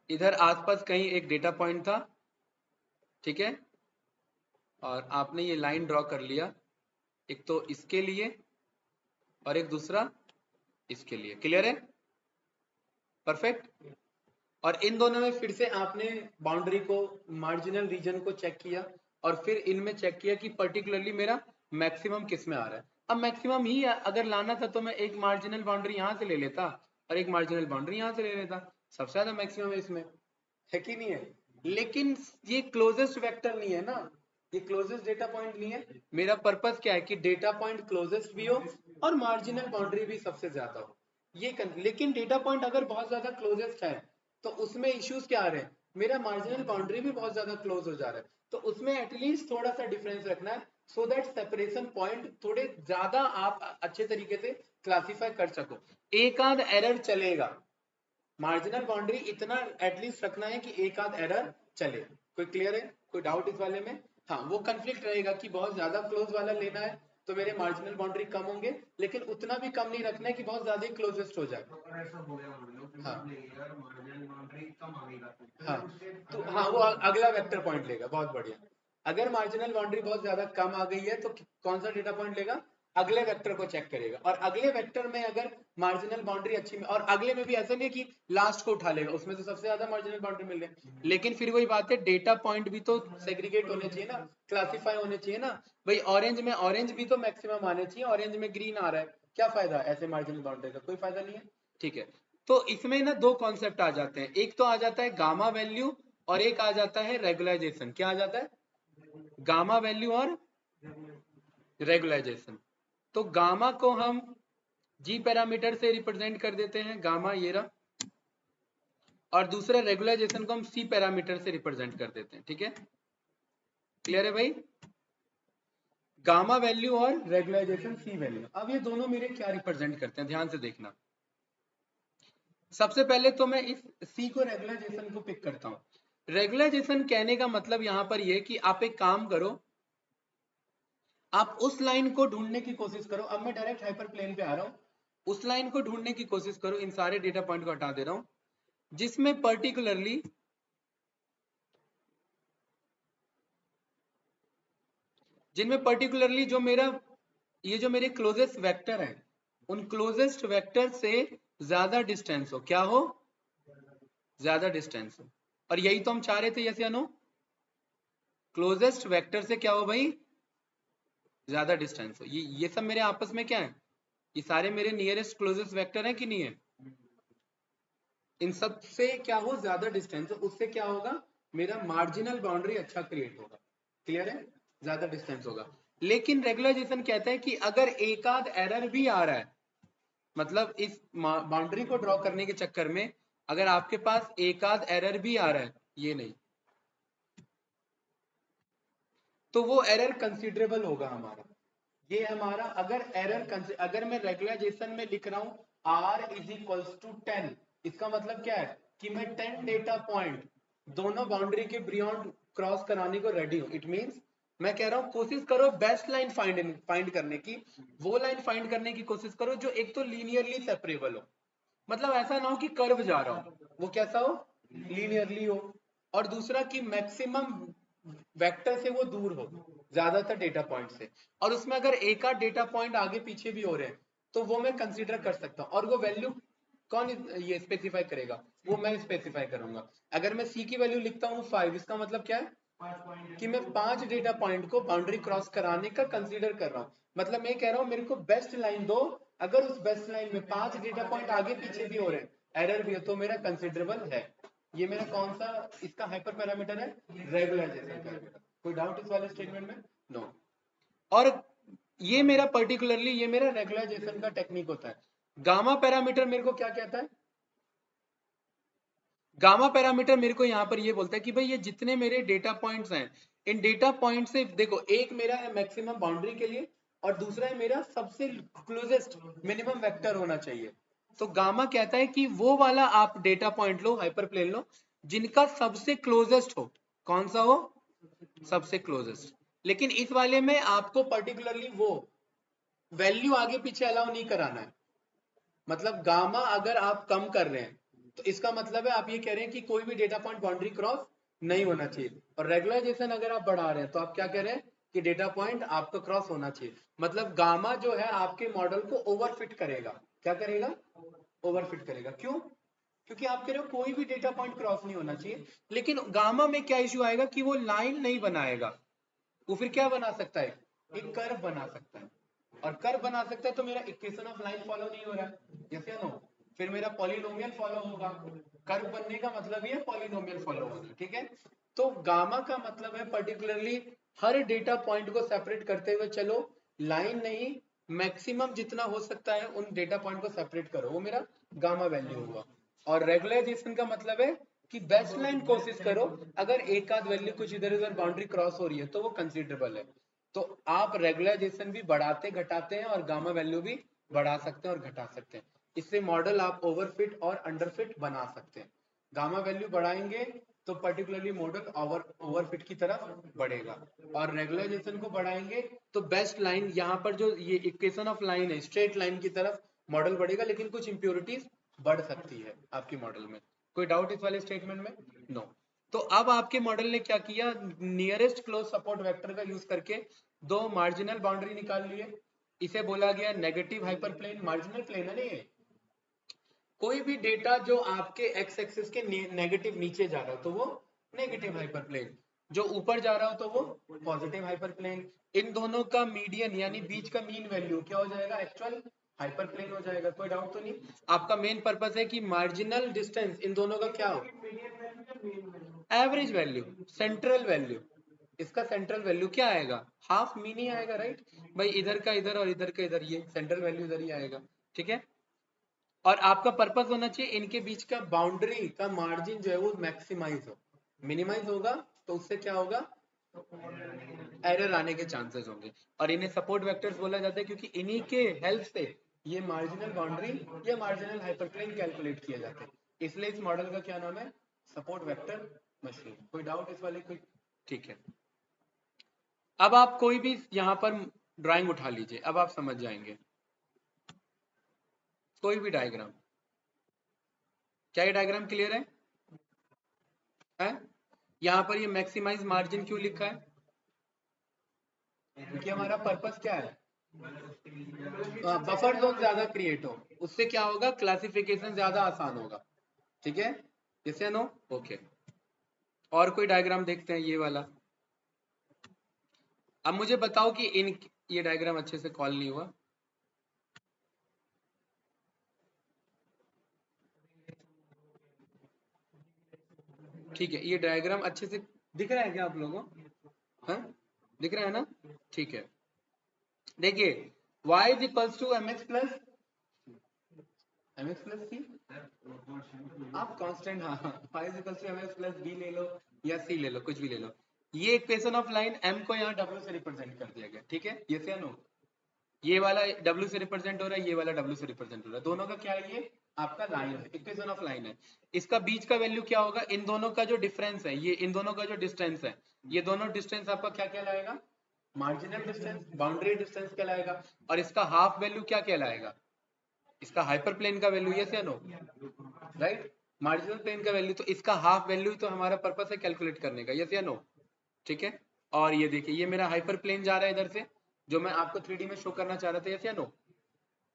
इधर आसपास कहीं एक डेटा पॉइंट था, ठीक है? और आपने ये लाइन ड्रॉ कर लिया, एक तो इसके लिए और एक दूसरा इसके लिए। क्लियर है? परफेक्ट। और इन दोनों में फिर से आपने बाउंड्री को, मार्जिनल रीजन को चेक किया, और फिर इनमें चेक किया कि पर्टिकुलरली मेरा मैक्सिमम किस में आ रहा है। अब मैक्सिमम ही अगर लाना था तो मैं एक मार्जिनल बाउंड्री यहां से ले लेता और एक मार्जिनल बाउंड्री यहां से ले लेता, सबसे ज्यादा मैक्सिमम है इसमें, है कि नहीं है? लेकिन ये क्लोजेस्ट वेक्टर नहीं है ना, ये क्लोजेस्ट डेटा पॉइंट नहीं है। मेरा पर्पस क्या है कि डेटा पॉइंट क्लोजेस्ट भी हो और मार्जिनल बाउंड्री भी सबसे ज्यादा हो, ये लेकिन डेटा पॉइंट अगर बहुत ज्यादा क्लोजेस्ट है तो उसमें इश्यूज क्या आ रहे हैं? मेरा मार्जिनल बाउंड्री भी बहुत ज्यादा क्लोज हो जा रहा है, तो उसमें एटलीस्ट थोड़ा सा डिफरेंस रखना है, सो दैट सेपरेशन पॉइंट थोड़े ज्यादा आप अच्छे तरीके से क्लासीफाई कर सको। एक आध एरर चलेगा, मार्जिनल बाउंड्री इतना एटलीस्ट रखना है कि एक आध एरर चले। कोई क्लियर है, कोई डाउट इस वाले में? हाँ, वो कंफ्लिक्ट रहेगा कि बहुत ज्यादा क्लोज वाला लेना है तो मेरे मार्जिनल बाउंड्री कम होंगे, लेकिन उतना भी कम नहीं रखना है कि बहुत ज्यादा क्लोजेस्ट हो जाए। हाँ हाँ, तो हाँ वो अगला वेक्टर पॉइंट लेगा। बहुत बढ़िया। अगर मार्जिनल बाउंड्री बहुत ज्यादा कम आ गई है तो कौन सा डेटा पॉइंट लेगा? अगले वेक्टर को चेक करेगा, और अगले वेक्टर में अगर मार्जिनल बाउंड्री अच्छी में, और अगले में भी ऐसा नहीं है कि लास्ट को उठा लेगा, उसमें तो सबसे ज्यादा मार्जिनल बाउंड्री मिल रही, लेकिन फिर वही बात है, डेटा पॉइंट भी तो सेग्रीगेट होने चाहिए ना, क्लासीफाई होने चाहिए ना। भाई ऑरेंज में ऑरेंज भी तो मैक्सिमम आने चाहिए, ऑरेंज में ग्रीन आ रहा है, क्या फायदा ऐसे मार्जिनल बाउंड्री का? कोई फायदा नहीं है। ठीक है, तो इसमें ना दो कॉन्सेप्ट आ जाते हैं, एक तो आ जाता है गामा वैल्यू, और एक आ जाता है रेगुलाइजेशन। क्या आ जाता है? गामा वैल्यू और रेगुलाइजेशन। तो गामा को हम जी पैरामीटर से रिप्रेजेंट कर देते हैं, गामा ये रहा, और दूसरा रेगुलाइजेशन को हम सी पैरामीटर से रिप्रेजेंट कर देते हैं। ठीक है, क्लियर है भाई? गामा वैल्यू और रेगुलाइजेशन सी वैल्यू। अब ये दोनों मेरे क्या रिप्रेजेंट करते हैं, ध्यान से देखना। सबसे पहले तो मैं इस सी को, रेगुलाइजेशन को पिक करता हूं। रेगुलाइजेशन कहने का मतलब यहां पर ये कि आप एक काम करो, आप उस लाइन को ढूंढने की कोशिश करो। अब मैं डायरेक्ट हाइपर प्लेन पे आ रहा हूं, उस लाइन को ढूंढने की कोशिश करो, इन सारे डेटा पॉइंट को हटा दे रहा हूं, जिसमें पर्टिकुलरली जो मेरा, ये जो मेरे क्लोजेस्ट वेक्टर है, उन क्लोजेस्ट वेक्टर से ज्यादा डिस्टेंस हो। क्या हो? ज्यादा डिस्टेंस हो। और यही तो हम चाह रहे थे, यस या नो? क्लोजेस्ट वेक्टर से क्या हो भाई? ज्यादा डिस्टेंस हो। ये सब मेरे आपस में क्या है? ये सारे मेरे नियरेस्ट क्लोजेस्ट वेक्टर है कि नहीं है? इन सब से क्या हो? ज्यादा डिस्टेंस हो। उससे क्या होगा? मेरा मार्जिनल बाउंड्री अच्छा क्रिएट होगा। क्लियर है? ज्यादा डिस्टेंस होगा। लेकिन रेगुलराइजेशन कहता है कि अगर एक आध एरर भी आ रहा है, मतलब इस बाउंड्री को ड्रॉ करने के चक्कर में अगर आपके पास एक आध एरर भी आ रहा है, ये नहीं, तो वो एरर कंसिडरेबल होगा हमारा। ये हमारा अगर एरर, अगर मैं रेगुलराइजेशन में लिख रहा हूं r इज इक्वल्स टू 10, इसका मतलब क्या है कि मैं 10 डेटा पॉइंट दोनों बाउंड्री के बियॉन्ड क्रॉस कराने को रेडी हूं। इट मींस मैं कह रहा हूं कोशिश करो बेस्ट लाइन फाइंड करने की, वो लाइन फाइंड करने की कोशिश करो जो एक तो लीनियरली सेपरेबल हो, मतलब ऐसा ना हो कि कर्व जा रहा हो, वो कैसा हो? लीनियरली हो। और दूसरा कि मैक्सिमम वेक्टर से वो दूर हो ज्यादातर डेटा पॉइंट से, और उसमें अगर एक आध डेटा पॉइंट आगे पीछे भी हो रहे हैं तो वो मैं कंसीडर कर सकता हूँ। और वो वैल्यू कौन ये स्पेसिफाई करेगा? वो मैं स्पेसिफाई करूंगा। अगर मैं सी की वैल्यू लिखता हूँ 5, इसका मतलब क्या है कि मैं 5 डेटा पॉइंट को बाउंड्री क्रॉस कराने का कंसीडर कर रहा हूँ। मतलब मैं कह रहा हूँ मेरे को बेस्ट लाइन दो, अगर उस बेस्ट लाइन में 5 डेटा पॉइंट आगे पीछे भी हो रहे हैं, एरर भी हो, तो मेरा कंसिडरेबल है। ये मेरा कौन सा इसका हाइपर पैरामीटर है? Regularisation parameter. कोई डाउट इस वाले स्टेटमेंट में? नो। और ये मेरा पर्टिकुलरली, ये मेरा रेगुलराइजेशन का टेक्निक होता है। गामा पैरामीटर मेरे को क्या कहता है? गामा पैरामीटर मेरे को यहाँ पर ये बोलता है कि भाई ये जितने मेरे डेटा पॉइंट्स हैं, इन डेटा पॉइंट से देखो, एक मेरा है मैक्सिमम बाउंड्री के लिए, और दूसरा है मेरा सबसे क्लोजेस्ट मिनिमम वेक्टर होना चाहिए। तो गामा कहता है कि वो वाला आप डेटा पॉइंट लो, हाइपर प्लेन लो, जिनका सबसे क्लोजेस्ट हो। कौन सा हो? सबसे क्लोजेस्ट। लेकिन इस वाले में आपको पर्टिकुलरली वो वैल्यू आगे पीछे अलाउ नहीं कराना है। मतलब गामा अगर आप कम कर रहे हैं तो इसका मतलब है आप ये कह रहे हैं कि कोई भी डेटा पॉइंट बाउंड्री क्रॉस नहीं होना चाहिए। और रेगुलराइजेशन अगर आप बढ़ा रहे हैं तो आप क्या कह रहे हैं कि डेटा पॉइंट आपको क्रॉस होना चाहिए। मतलब गामा जो है आपके मॉडल को ओवरफिट करेगा। क्या करेगा? ओवरफिट करेगा। क्यों? क्योंकि आप कह रहे हो कोई भी डेटा पॉइंट क्रॉस नहीं होना चाहिए। लेकिन गामा में क्या इश्यू आएगा कि वो लाइन नहीं बनाएगा, वो फिर क्या बना सकता है? एक कर्व बना सकता है। और कर्व बना सकता है तो मेरा इक्वेशन ऑफ लाइन फॉलो नहीं हो रहा है, यस या नो? फिर मेरा पॉलिनोमियल फॉलो होगा। कर्व बनने का मतलब ही है पॉलिनोमियल फॉलो होना। ठीक है, तो गामा का मतलब है पर्टिकुलरली हर डेटा पॉइंट को सेपरेट करते हुए चलो, लाइन नहीं, मैक्सिमम जितना हो सकता है उन डेटा पॉइंट को सेपरेट करो, वो मेरा गामा वैल्यू होगा। और रेगुलराइजेशन का मतलब है कि बेस्ट लाइन कोशिश करो, अगर एक आध वैल्यू कुछ इधर उधर बाउंड्री क्रॉस हो रही है तो वो कंसिडरेबल है। तो आप रेगुलराइजेशन भी बढ़ाते घटाते हैं और गामा वैल्यू भी बढ़ा सकते हैं और घटा सकते हैं। इससे मॉडल आप ओवरफिट और अंडरफिट बना सकते हैं। गामा वैल्यू बढ़ाएंगे तो पर्टिकुलरली मॉडल ओवरफिट की तरफ बढ़ेगा, और रेगुलराइजेशन को बढ़ाएंगे तो बेस्ट लाइन, यहाँ पर जो ये इक्वेशन ऑफ लाइन है स्ट्रेट लाइन की तरफ मॉडल बढ़ेगा, लेकिन कुछ इंप्योरिटीज बढ़ सकती है आपके मॉडल में। कोई डाउट इस वाले स्टेटमेंट में? नो। तो अब आपके मॉडल ने क्या किया, नियरेस्ट क्लोज सपोर्ट वेक्टर का यूज करके दो मार्जिनल बाउंड्री निकाल लिए। इसे बोला गया नेगेटिव हाइपरप्लेन। मार्जिनल प्लेन है ना ये, कोई भी डेटा जो आपके एक्स एक्सिस के नेगेटिव नीचे जा रहा हो तो वो नेगेटिव हाइपरप्लेन, जो ऊपर जा रहा हो तो वो पॉजिटिव हाइपरप्लेन। इन दोनों का मीडियन यानी बीच का मीन वैल्यू क्या हो जाएगा, एक्चुअल हाइपरप्लेन हो जाएगा। कोई डाउट तो नहीं? आपका मेन पर्पस है कि मार्जिनल डिस्टेंस इन दोनों का क्या हो, एवरेज वैल्यू, सेंट्रल वैल्यू। इसका सेंट्रल वैल्यू क्या आएगा, हाफ मीन ही आएगा, राइट भाई, इधर का इधर और इधर का इधर, ये सेंट्रल वैल्यू इधर ही आएगा, ठीक है। और आपका पर्पस होना चाहिए इनके बीच का बाउंड्री का मार्जिन जो है वो मैक्सिमाइज हो। मिनिमाइज होगा तो उससे क्या होगा, एरर आने के चांसेस होंगे। और इन्हें सपोर्ट वेक्टर्स बोला जाता है क्योंकि इन्हीं के हेल्प से ये मार्जिनल बाउंड्री या मार्जिनल हाइपरप्लेन कैलकुलेट किया जाता है। इसलिए इस मॉडल का क्या नाम है, सपोर्ट वेक्टर मशीन। कोई डाउट इस वाले कोई? ठीक है। अब आप कोई भी यहां पर ड्राइंग उठा लीजिए, अब आप समझ जाएंगे। कोई भी डायग्राम, क्या ये डायग्राम क्लियर है? यहां पर ये मैक्सिमाइज मार्जिन क्यों लिखा है, क्योंकि हमारा पर्पस क्या है, बफर जोन ज्यादा क्रिएट हो, उससे क्या होगा, क्लासिफिकेशन ज्यादा आसान होगा, ठीक है। यस या नो? ओके। और कोई डायग्राम देखते हैं, ये वाला। अब मुझे बताओ कि इन, ये डायग्राम अच्छे से कॉल नहीं हुआ, ठीक है। ये डायग्राम अच्छे से दिख रहा है क्या आप लोगों को? हाँ, दिख रहा है ना? ठीक है। देखिए, y is equals to M X plus C, आप कांस्टेंट, हाँ, y is equals to M X plus B ले लो या सी ले लो, कुछ भी ले लो। ये इक्वेशन ऑफ लाइन m को यहाँ w से रिप्रेजेंट कर दिया गया, ठीक है। ये से नो, ये वाला w से रिप्रेजेंट हो रहा है, ये वाला w से रिप्रेजेंट हो रहा है, दोनों का क्या है, ये आपका लाइन है, इक्वेशन ऑफ लाइन है। इसका बीच का वैल्यू क्या होगा, इन दोनों का जो डिफरेंस है, ये इन दोनों का जो डिस्टेंस है, ये दोनों डिस्टेंस आपका क्या कहलाएगा, मार्जिनल डिस्टेंस, बाउंड्री डिस्टेंस कहलाएगा। और इसका हाफ वैल्यू क्या कहलाएगा, इसका हाइपरप्लेन का वैल्यू, यस या नो, राइट। मार्जिनल प्लेन का वैल्यू, तो इसका हाफ वैल्यू तो हमारा पर्पस है कैलकुलेट करने का, यस या नो, ठीक है। और ये देखिए, ये मेरा हाइपरप्लेन जा रहा है इधर से, जो मैं आपको 3D में शो करना चाह रहा था, यस या नो।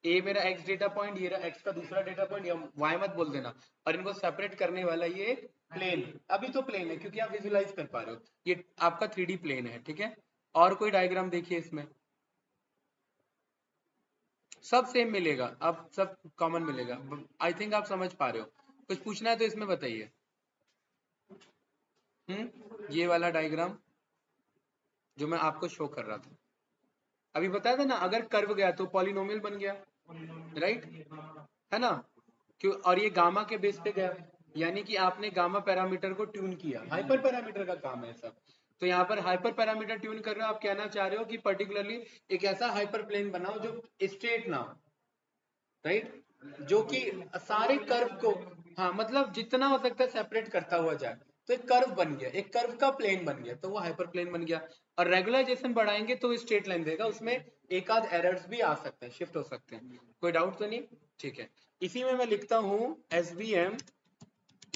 ए मेरा एक्स डेटा पॉइंट, ये रहा एक्स का दूसरा डेटा पॉइंट, या वाई मत बोल देना। और इनको सेपरेट करने वाला ये प्लेन, अभी तो प्लेन है क्योंकि आप विजुलाइज कर पा रहे हो, ये आपका 3D प्लेन है, ठीक है। और कोई डायग्राम देखिए इसमें, सब सेम मिलेगा, अब सब कॉमन मिलेगा। आई थिंक आप समझ पा रहे हो। कुछ पूछना है तो इसमें बताइए। ये वाला डायग्राम जो मैं आपको शो कर रहा था, अभी बताया था ना, अगर कर्व गया तो पॉलिनोमियल बन गया, राइट, है ना। क्यों, और ये गामा के बेस पे गया, यानी कि आपने गामा पैरामीटर को ट्यून किया, हाइपर पैरामीटर का काम है सब। तो यहाँ पर हाइपर पैरामीटर ट्यून कर रहे हो, आप कहना चाह रहे हो कि पर्टिकुलरली एक ऐसा हाइपर प्लेन बनाओ जो स्ट्रेट ना हो, राइट, जो कि सारे कर्व को, हाँ मतलब जितना हो सकता है सेपरेट करता हुआ जाए। तो एक कर्व बन गया, एक कर्व का प्लेन बन गया, तो वो हाइपर प्लेन बन गया। और रेगुलराइजेशन बढ़ाएंगे तो स्ट्रेट लाइन देगा, उसमें एक आध एरर्स भी आ सकते हैं, शिफ्ट हो सकते हैं। कोई डाउट तो नहीं? ठीक है। इसी में मैं लिखता हूं SVM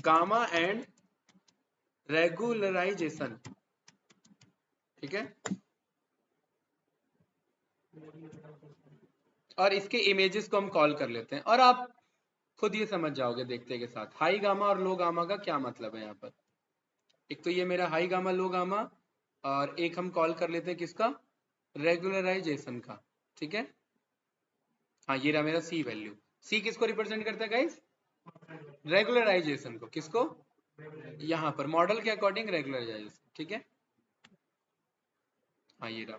गामा एंड रेगुलराइजेशन, ठीक है। और इसके इमेजेस को हम कॉल कर लेते हैं, और आप खुद ये समझ जाओगे देखते के साथ, हाई गामा और लो गामा का क्या मतलब है यहाँ पर। एक तो ये मेरा हाई गामा लो गामा, और एक हम कॉल कर लेते हैं किसका, रेगुलराइजेशन का, ठीक है। हाँ, ये रहा मेरा सी वैल्यू। सी किसको रिप्रेजेंट करता है गाइस, रेगुलराइजेशन को। किसको, यहाँ पर मॉडल के अकॉर्डिंग रेगुलराइजेशन, ठीक है। हाँ, ये रहा।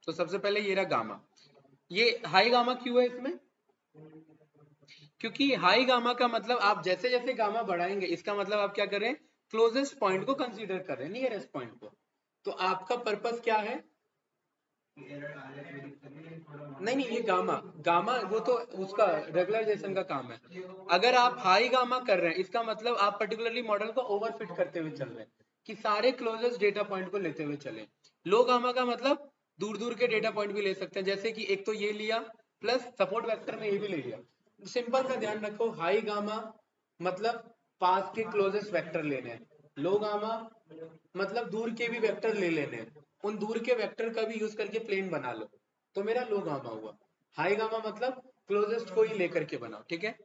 तो सबसे पहले ये रहा गामा। ये हाई गामा क्यों है इसमें, क्योंकि हाई गामा का मतलब आप जैसे जैसे गामा बढ़ाएंगे, इसका मतलब आप क्या कर रहे हैं, क्लोजेस्ट पॉइंट को कंसीडर कर रहे हैं, नियरेस्ट पॉइंट को। तो आपका पर्पस क्या है? नहीं, ये गामा गामा वो तो उसका रेगुलराइजेशन का काम है। अगर आप हाई गामा कर रहे हैं, इसका मतलब आप पर्टिकुलरली मॉडल को ओवरफिट करते हुए चल रहे हैं कि सारे क्लोजेस्ट डेटा पॉइंट को लेते हुए चले। लो गामा का मतलब दूर दूर के डेटा पॉइंट भी ले सकते हैं, जैसे कि एक तो ये लिया प्लस सपोर्ट वेक्टर में ये भी ले लिया। सिंपल सा ध्यान रखो, हाई गामा मतलब पास के क्लोजेस्ट वेक्टर लेने हैं, लो गामा मतलब दूर के भी वेक्टर ले लेने हैं, उन दूर के वेक्टर का भी यूज करके प्लेन बना लो, तो मेरा लो गामा हुआ। हाई गामा मतलब क्लोजेस्ट को ही लेकर के बनाओ, ठीक है।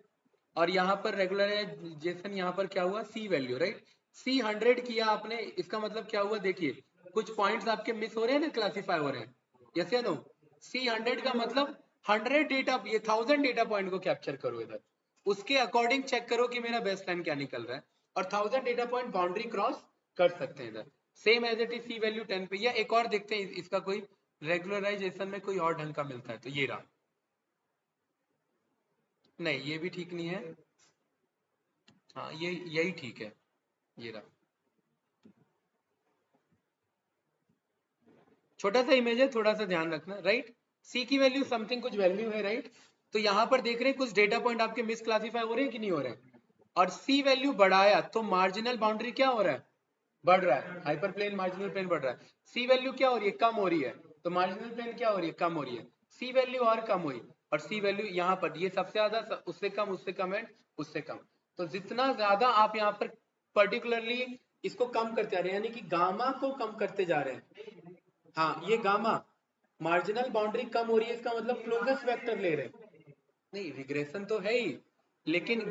और यहाँ पर रेगुलराइजेशन यहाँ पर क्या हुआ, सी वैल्यू, राइट। सी 100 किया आपने, इसका मतलब क्या हुआ, देखिए कुछ पॉइंट्स आपके मिस हो रहे हैं ना, क्लासीफाई हो रहे हैं, यस या नो। सी 100 का मतलब 100 डेटा, ये 1000 डेटा पॉइंट को कैप्चर करो इधर, उसके अकॉर्डिंग चेक करो कि मेरा बेस्ट लाइन क्या निकल रहा है, और 1000 डेटा पॉइंट बाउंड्री क्रॉस कर सकते हैं इधर। Same as it is C value 10 पे, या एक और देखते हैं इसका कोई रेगुलराइजेशन में कोई और ढंग का मिलता है, तो ये रहा। नहीं, ये भी ठीक नहीं है। हाँ, ये यही ठीक है, ये रहा। छोटा सा इमेज है, थोड़ा सा ध्यान रखना, राइट। सी की वैल्यू समथिंग कुछ वैल्यू है, राइट। तो यहाँ पर देख रहे हैं कुछ डेटा पॉइंट आपके मिस क्लासीफाई हो रहे हैं कि नहीं हो रहे हैं, और सी वैल्यू बढ़ाया तो मार्जिनल बाउंड्री क्या हो रहा है, बढ़ रहा है, हाइपर प्लेन मार्जिनल प्लेन बढ़ रहा है। सी वैल्यू क्या हो रही है, कम हो रही है, तो मार्जिनल प्लेन क्या हो रही है, कम हो रही है। सी वैल्यू और कम हुई, और सी वैल्यू यहाँ पर ये सबसे ज्यादा, उससे कम, उससे कम एंड उससे कम। तो जितना ज्यादा आप यहाँ पर पर्टिकुलरली इसको कम करते जा रहे हैं, यानी कि गामा को कम करते जा रहे हैं। हाँ, ये गामा मार्जिनल बाउंड्री कम हो रही है, इसका मतलब क्लोजेस्ट वेक्टर ले रहे हैं। नहीं, रिग्रेशन तो है ही, लेकिन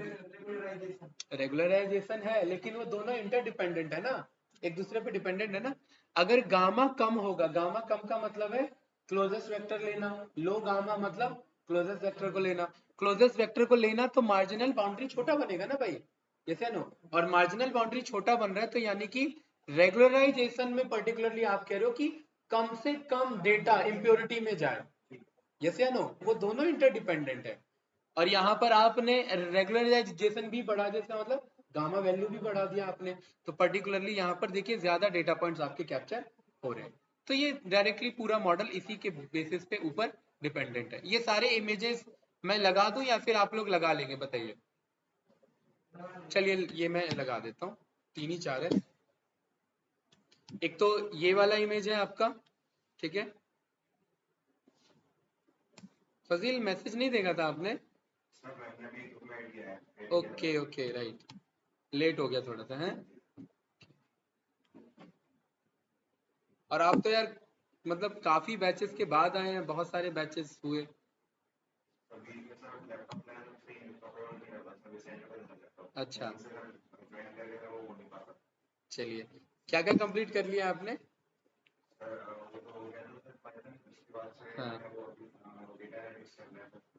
रेगुलराइजेशन है, लेकिन वो दोनों इंटरडिपेंडेंट है ना, एक दूसरे पे डिपेंडेंट है ना। अगर गामा कम होगा, गामा कम का मतलब है क्लोजेस्ट वेक्टर लेना, लो गामा मतलब क्लोजेस्ट वेक्टर को लेना। क्लोजेस्ट वेक्टर को लेना तो मार्जिनल बाउंड्री छोटा बनेगा ना भाई, जैसे नो। और मार्जिनल बाउंड्री छोटा बन रहा है, तो यानी कि रेगुलराइजेशन में पर्टिकुलरली आप कह रहे हो कि कम से कम डेटा इम्प्योरिटी में जाए, यस या नो, वो दोनों इंटरडिपेंडेंट है। और यहाँ पर आपने रेगुलराइजेशन भी बढ़ा दिया, इसका मतलब गामा वैल्यू भी बढ़ा दिया आपने, तो पर्टिकुलरली यहाँ पर देखिए ज्यादा डेटा पॉइंट्स आपके कैप्चर हो रहे हैं। तो ये डायरेक्टली पूरा मॉडल इसी के बेसिस पे ऊपर डिपेंडेंट है। ये सारे इमेजेस मैं लगा दूं या फिर आप लोग लगा लेंगे, बताइए। चलिए ये मैं लगा देता हूँ, 3 ही 4 है। एक तो ये वाला इमेज है आपका, ठीक है। फजील, मैसेज नहीं देखा था आपने? ओके ओके, राइट, लेट हो गया थोड़ा सा है। और आप तो यार मतलब काफी बैचेस के बाद आए हैं, बहुत सारे बैचेस हुए। अच्छा, चलिए, क्या क्या कंप्लीट कर लिया आपने? हाँ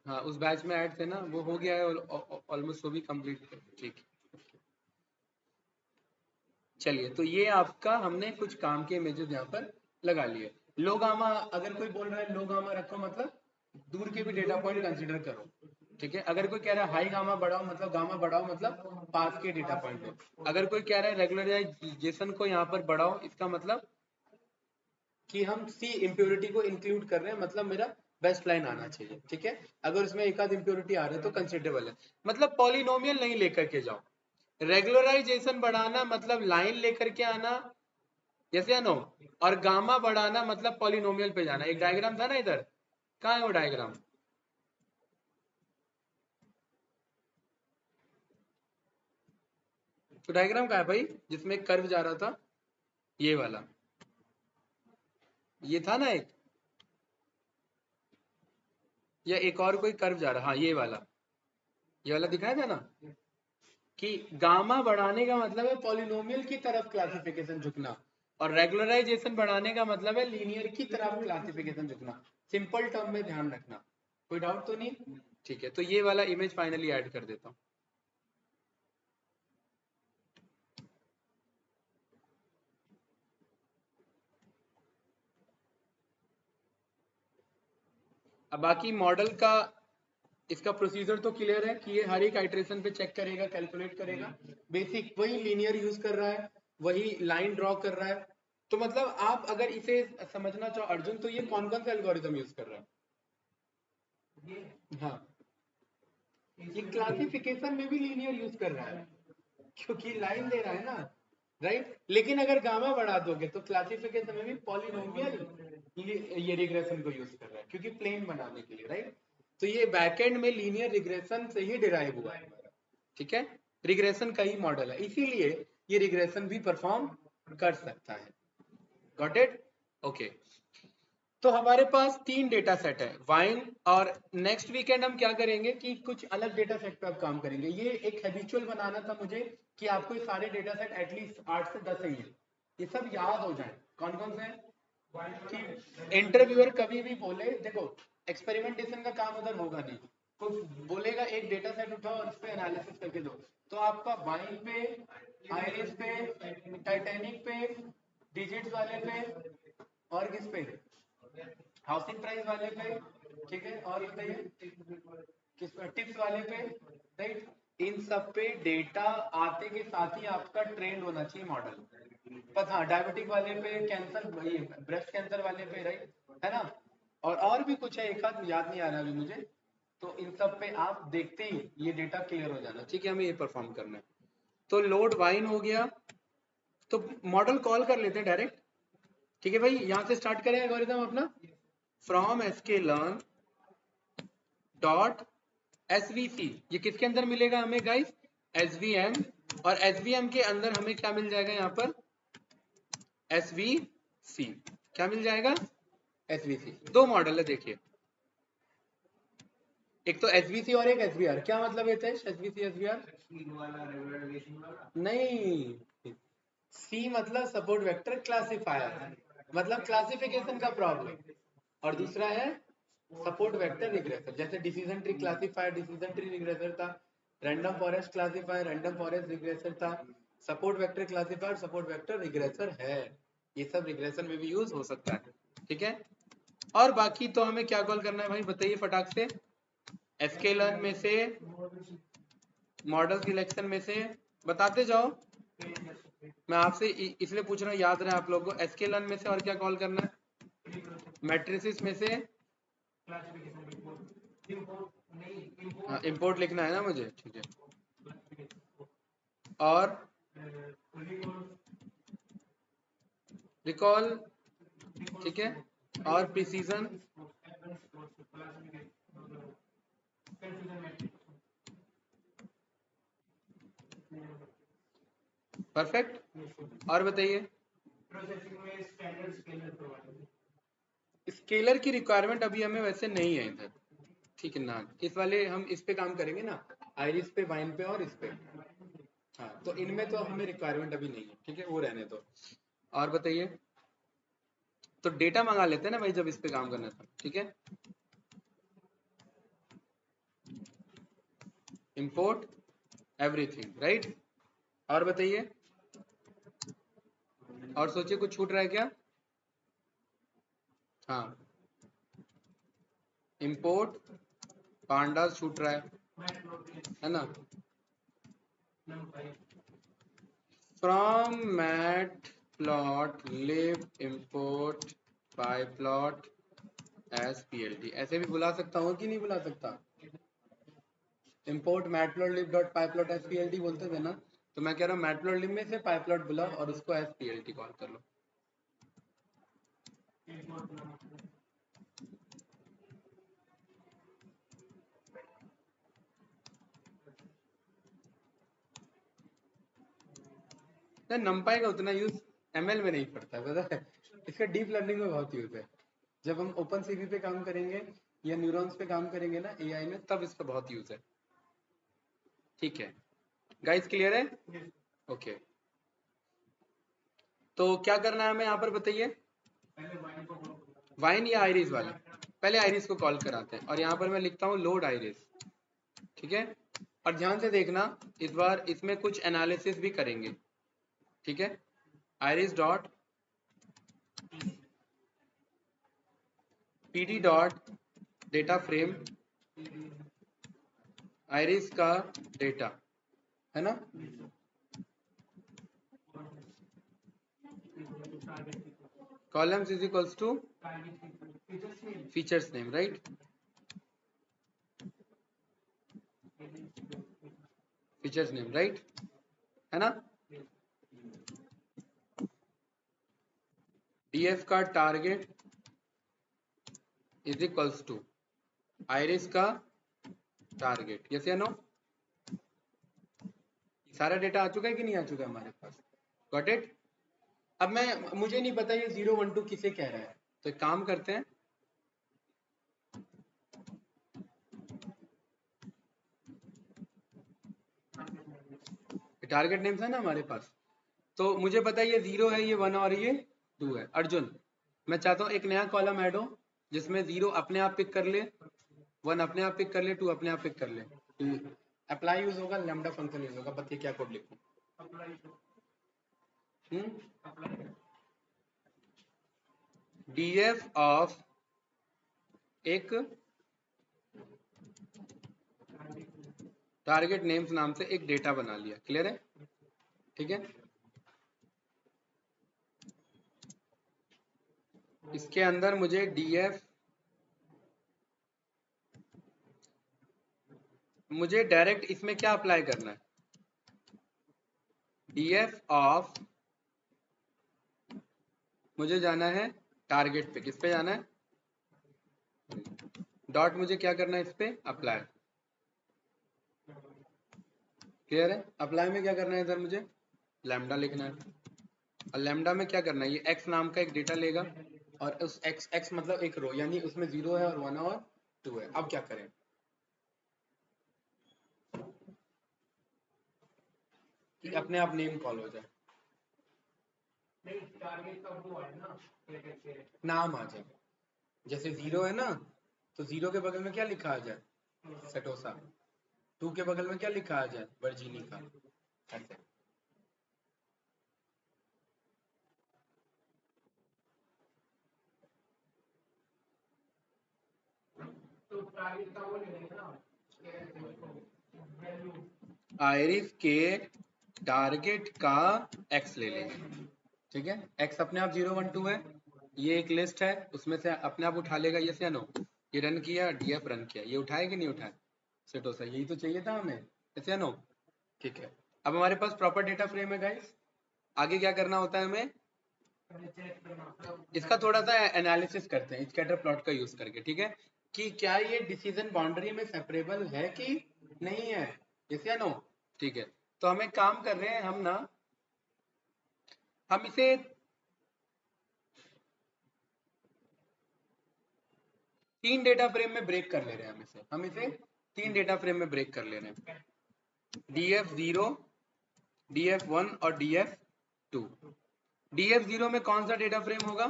हाँ, उस बैच में ऐड थे ना, वो हो गया है, और ऑलमोस्ट वो भी कंप्लीट, ठीक। चलिए, तो ये आपका हमने कुछ काम के इमेजेस यहाँ पर लगा लिए। लो गामा, अगर कोई बोल रहा है लो गामा रखो, मतलब दूर के भी डेटा पॉइंट कंसीडर करो, ठीक है। अगर कोई कह रहा है हाई गामा बढ़ाओ, मतलब गामा बढ़ाओ मतलब पास के डेटा पॉइंट हो। अगर कोई कह रहा है रेगुलराइजेशन को यहाँ पर बढ़ाओ, इसका मतलब कि हम सी इम्प्योरिटी को इंक्लूड कर रहे हैं, मतलब मेरा बेस्ट लाइन आना चाहिए, ठीक है। अगर उसमें एक आध इम्प्योरिटी आ रही है तो कंसिडरेबल है, मतलब पॉलिनोमियल नहीं लेकर के जाओ। रेगुलराइजेशन बढ़ाना मतलब लाइन लेकर के आना, यस या नो। और गामा बढ़ाना मतलब पॉलिनोमियल पे जाना। एक डायग्राम था ना इधर, कहाँ है वो डायग्राम? तो डायग्राम कहाँ है भाई, जिसमें कर्व जा रहा था, ये वाला, ये था ना एक, या एक और कोई कर्व जा रहा, हाँ ये वाला दिखाया था ना, कि गामा बढ़ाने का मतलब है पॉलिनोमियल की तरफ क्लासिफिकेशन झुकना, और रेगुलराइजेशन बढ़ाने का मतलब है लीनियर की तरफ क्लासिफिकेशन झुकना। सिंपल टर्म में ध्यान रखना, कोई डाउट तो नहीं? ठीक है, तो ये वाला इमेज फाइनली ऐड कर देता हूँ। अब बाकी मॉडल का इसका प्रोसीजर तो क्लियर है कि ये हर एक आइट्रेशन पे चेक करेगा, कैलकुलेट करेगा, बेसिक वही लीनियर यूज कर रहा है, वही लाइन ड्रॉ कर रहा है। तो मतलब आप अगर इसे समझना चाहो अर्जुन, तो ये कौन कौन सा एल्गोरिथम यूज कर रहा है? हाँ, ये क्लासिफिकेशन में भी लीनियर यूज कर रहा है क्योंकि लाइन दे रहा है ना, राइट। लेकिन अगर गामा बढ़ा दोगे तो क्लासिफिकेशन में भी पॉलिनोमियल ये रिग्रेशन को यूज कर रहा है क्योंकि प्लेन बनाने के लिए, राइट। तो ये बैकएंड में लीनियर रिग्रेशन से ही डिराइव हुआ है, ठीक है। रिग्रेशन का ही मॉडल है, इसीलिए ये रिग्रेशन भी परफॉर्म कर सकता है। Got it? ओके। तो हमारे पास 3 डेटा सेट है वाइन, और नेक्स्ट वीकेंड हम क्या करेंगे कि कुछ अलग डेटा सेट पे आप काम करेंगे। ये एक हैबिचुअल बनाना था मुझे कि आपको ये सारे डेटा सेट एटलीस्ट 8 से 10 ही है, ये सब याद हो जाए। कौन कौन से हैं कि इंटरव्यूअर कभी भी बोले, देखो एक्सपेरिमेंटेशन का काम उधर होगा नहीं, तो बोलेगा एक डेटा सेट उठाओ और उस पर एनालिसिस करके दो, तो आपका वाइन पे, आयरिस पे, टाइटैनिक पे, डिजिट्स वाले पे, और किस पे, हाउसिंग प्राइस वाले पे, ठीक है, और बताइए किस पे, टिप्स वाले पे, राइट। इन सब पे डेटा आते के साथ ही आपका ट्रेंड होना चाहिए मॉडल। बस हाँ, डायबिटिक वाले पे, कैंसर, वही ब्रेस्ट कैंसर वाले पे, राइट, है ना। और भी कुछ है, एक आध याद नहीं आ रहा अभी मुझे। तो इन सब पे आप देखते ही ये डेटा क्लियर हो जाना, ठीक है, हमें ये परफॉर्म करना है। तो लोड वाइन हो गया, तो मॉडल कॉल कर लेते हैं डायरेक्ट, ठीक है भाई। यहां से स्टार्ट करें एल्गोरिथम अपना, फ्रॉम sklearn डॉट svc। ये किसके अंदर मिलेगा हमें गाइस? svm, और svm के अंदर हमें क्या मिल जाएगा यहाँ पर? svc। क्या मिल जाएगा? svc। दो मॉडल है देखिए, एक तो svc और एक svr। क्या मतलब है svc svr? नहीं, c मतलब सपोर्ट वेक्टर क्लासिफायर, मतलब क्लासिफिकेशन का प्रॉब्लम, और दूसरा है सपोर्ट वेक्टर रिग्रेसर। जैसे decision tree classifier, decision tree regressor था, random forest classifier, random forest regressor था, support vector classifier, support vector regressor है। ये सब रिग्रेशन में भी यूज हो सकता है, ठीक है। और बाकी तो हमें क्या कॉल करना है भाई, बताइए फटाक से। sklearn में से, मॉडल सिलेक्शन में से बताते जाओ, मैं आपसे इसलिए पूछ रहा हूँ याद रहे आप लोगों को। sklearn में से और क्या कॉल करना है? मैट्रिसेस में से, हाँ इंपोर्ट लिखना है ना मुझे, ठीक है। और रिकॉल, ठीक है, और प्रिसीजन, परफेक्ट। और बताइए, स्केलर की रिक्वायरमेंट अभी हमें वैसे नहीं है इधर, ठीक है ना। इस वाले हम इस पे काम करेंगे ना, आयरिस पे, वाइन पे और इस पे। हाँ, तो इनमें तो हमें रिक्वायरमेंट अभी नहीं है, ठीक है, वो रहने दो। और बताइए, तो डेटा मंगा लेते हैं ना भाई जब इस पे काम करना था, ठीक है। Import everything, right. और बताइए, और सोचिए कुछ छूट रहा है क्या? हाँ, इंपोर्ट पांडास छूट रहा है ना। From matplotlib import pyplot S plt, ऐसे भी बुला सकता हूँ कि नहीं बुला सकता? Import matplotlib dot pyplot S plt बोलते थे ना, तो मैं कह रहा हूँ मैटप्लॉटलिब में से pyplot बुलाओ और उसको एस plt कॉल कर लो। नंपाई का उतना यूज एमएल में नहीं पड़ता, पता है, इसका डीप लर्निंग में बहुत यूज है। जब हम ओपन सीवी पे काम करेंगे या न्यूरॉन्स पे काम करेंगे ना एआई में, तब इसका बहुत यूज है, ठीक है गाइस, क्लियर है? ओके। तो क्या करना है हमें यहाँ पर बताइए, वाइन या आइरिस वाला? पहले आइरिस को कॉल कराते हैं, और यहाँ पर मैं लिखता हूँ लोड आइरिस, ठीक है। और ध्यान से देखना, इस बार इसमें कुछ एनालिसिस भी करेंगे, ठीक है। Iris dot pd dot data frame iris का डेटा है ना, columns is equals to features name, right, features name, right, है ना। डीएफ का target is equals to iris का टारगेट, यस या नो। सारा डेटा आ चुका है कि नहीं आ चुका है हमारे पास, गॉट इट। अब मुझे नहीं पता ये 0 1 2 किसे कह रहा है, तो एक काम करते हैं, टारगेट नेम्स है ना हमारे पास, तो मुझे पता है ये 0 है, ये 1 और ये 2 है। अर्जुन, मैं चाहता हूँ एक नया कॉलम ऐड हो जिसमें 0 अपने आप पिक कर ले, 1 अपने आप पिक कर ले, 2 अपने आप पिक कर ले। अप्लाई यूज होगा, लैम्डा फंक्शन यूज होगा, बताइए क्या कोड लिखूं। डीएफ ऑफ एक टारगेट नेम्स नाम से एक डेटा बना लिया, क्लियर है, ठीक है। इसके अंदर मुझे डीएफ, मुझे डायरेक्ट इसमें क्या अप्लाई करना है, डीएफ ऑफ, मुझे जाना है टारगेट पे, किस पे जाना है, डॉट मुझे क्या करना है इस पे अप्लाई, क्लियर है। अप्लाई में क्या करना है इधर मुझे लैम्डा लिखना है, और लैम्डा में क्या करना है, ये x नाम का एक डेटा लेगा और उस x मतलब एक रो, यानी उसमें 0 है और 1 और 2 है। अब क्या करें, कि अपने आप नेम कॉल हो जाए, नाम आ जाए, जैसे 0 है ना, तो 0 के बगल में क्या लिखा आ जाए, सेटोसा, 2 के बगल में क्या लिखा आ जाए, वर्जीनी का, ऐसे। आइरिस के टारगेट का x ले लेंगे, ठीक है। x अपने आप 0 1 2 है, ये एक लिस्ट है, उसमें से अपने आप उठा लेगा, यस या नो। ये रन किया, डीएफ रन किया, ये उठाए कि नहीं उठाए, सेटोसा, यही तो चाहिए था हमें, यस या नो, ठीक है। अब हमारे पास प्रॉपर डेटा फ्रेम है गाइस, आगे क्या करना होता है हमें, इसका थोड़ा सा एनालिसिस करते हैं स्कैटर प्लॉट का यूज करके, ठीक है, कि क्या ये डिसीजन बाउंड्री में सेपरेबल है कि नहीं है, यस या नो, ठीक है। तो हम एक काम कर रहे हैं, हम इसे तीन डेटा फ्रेम में ब्रेक कर ले रहे हैं, हम इसे 3 डेटा फ्रेम में ब्रेक कर ले रहे हैं, df0, df1 और df2। df0 में कौन सा डेटा फ्रेम होगा,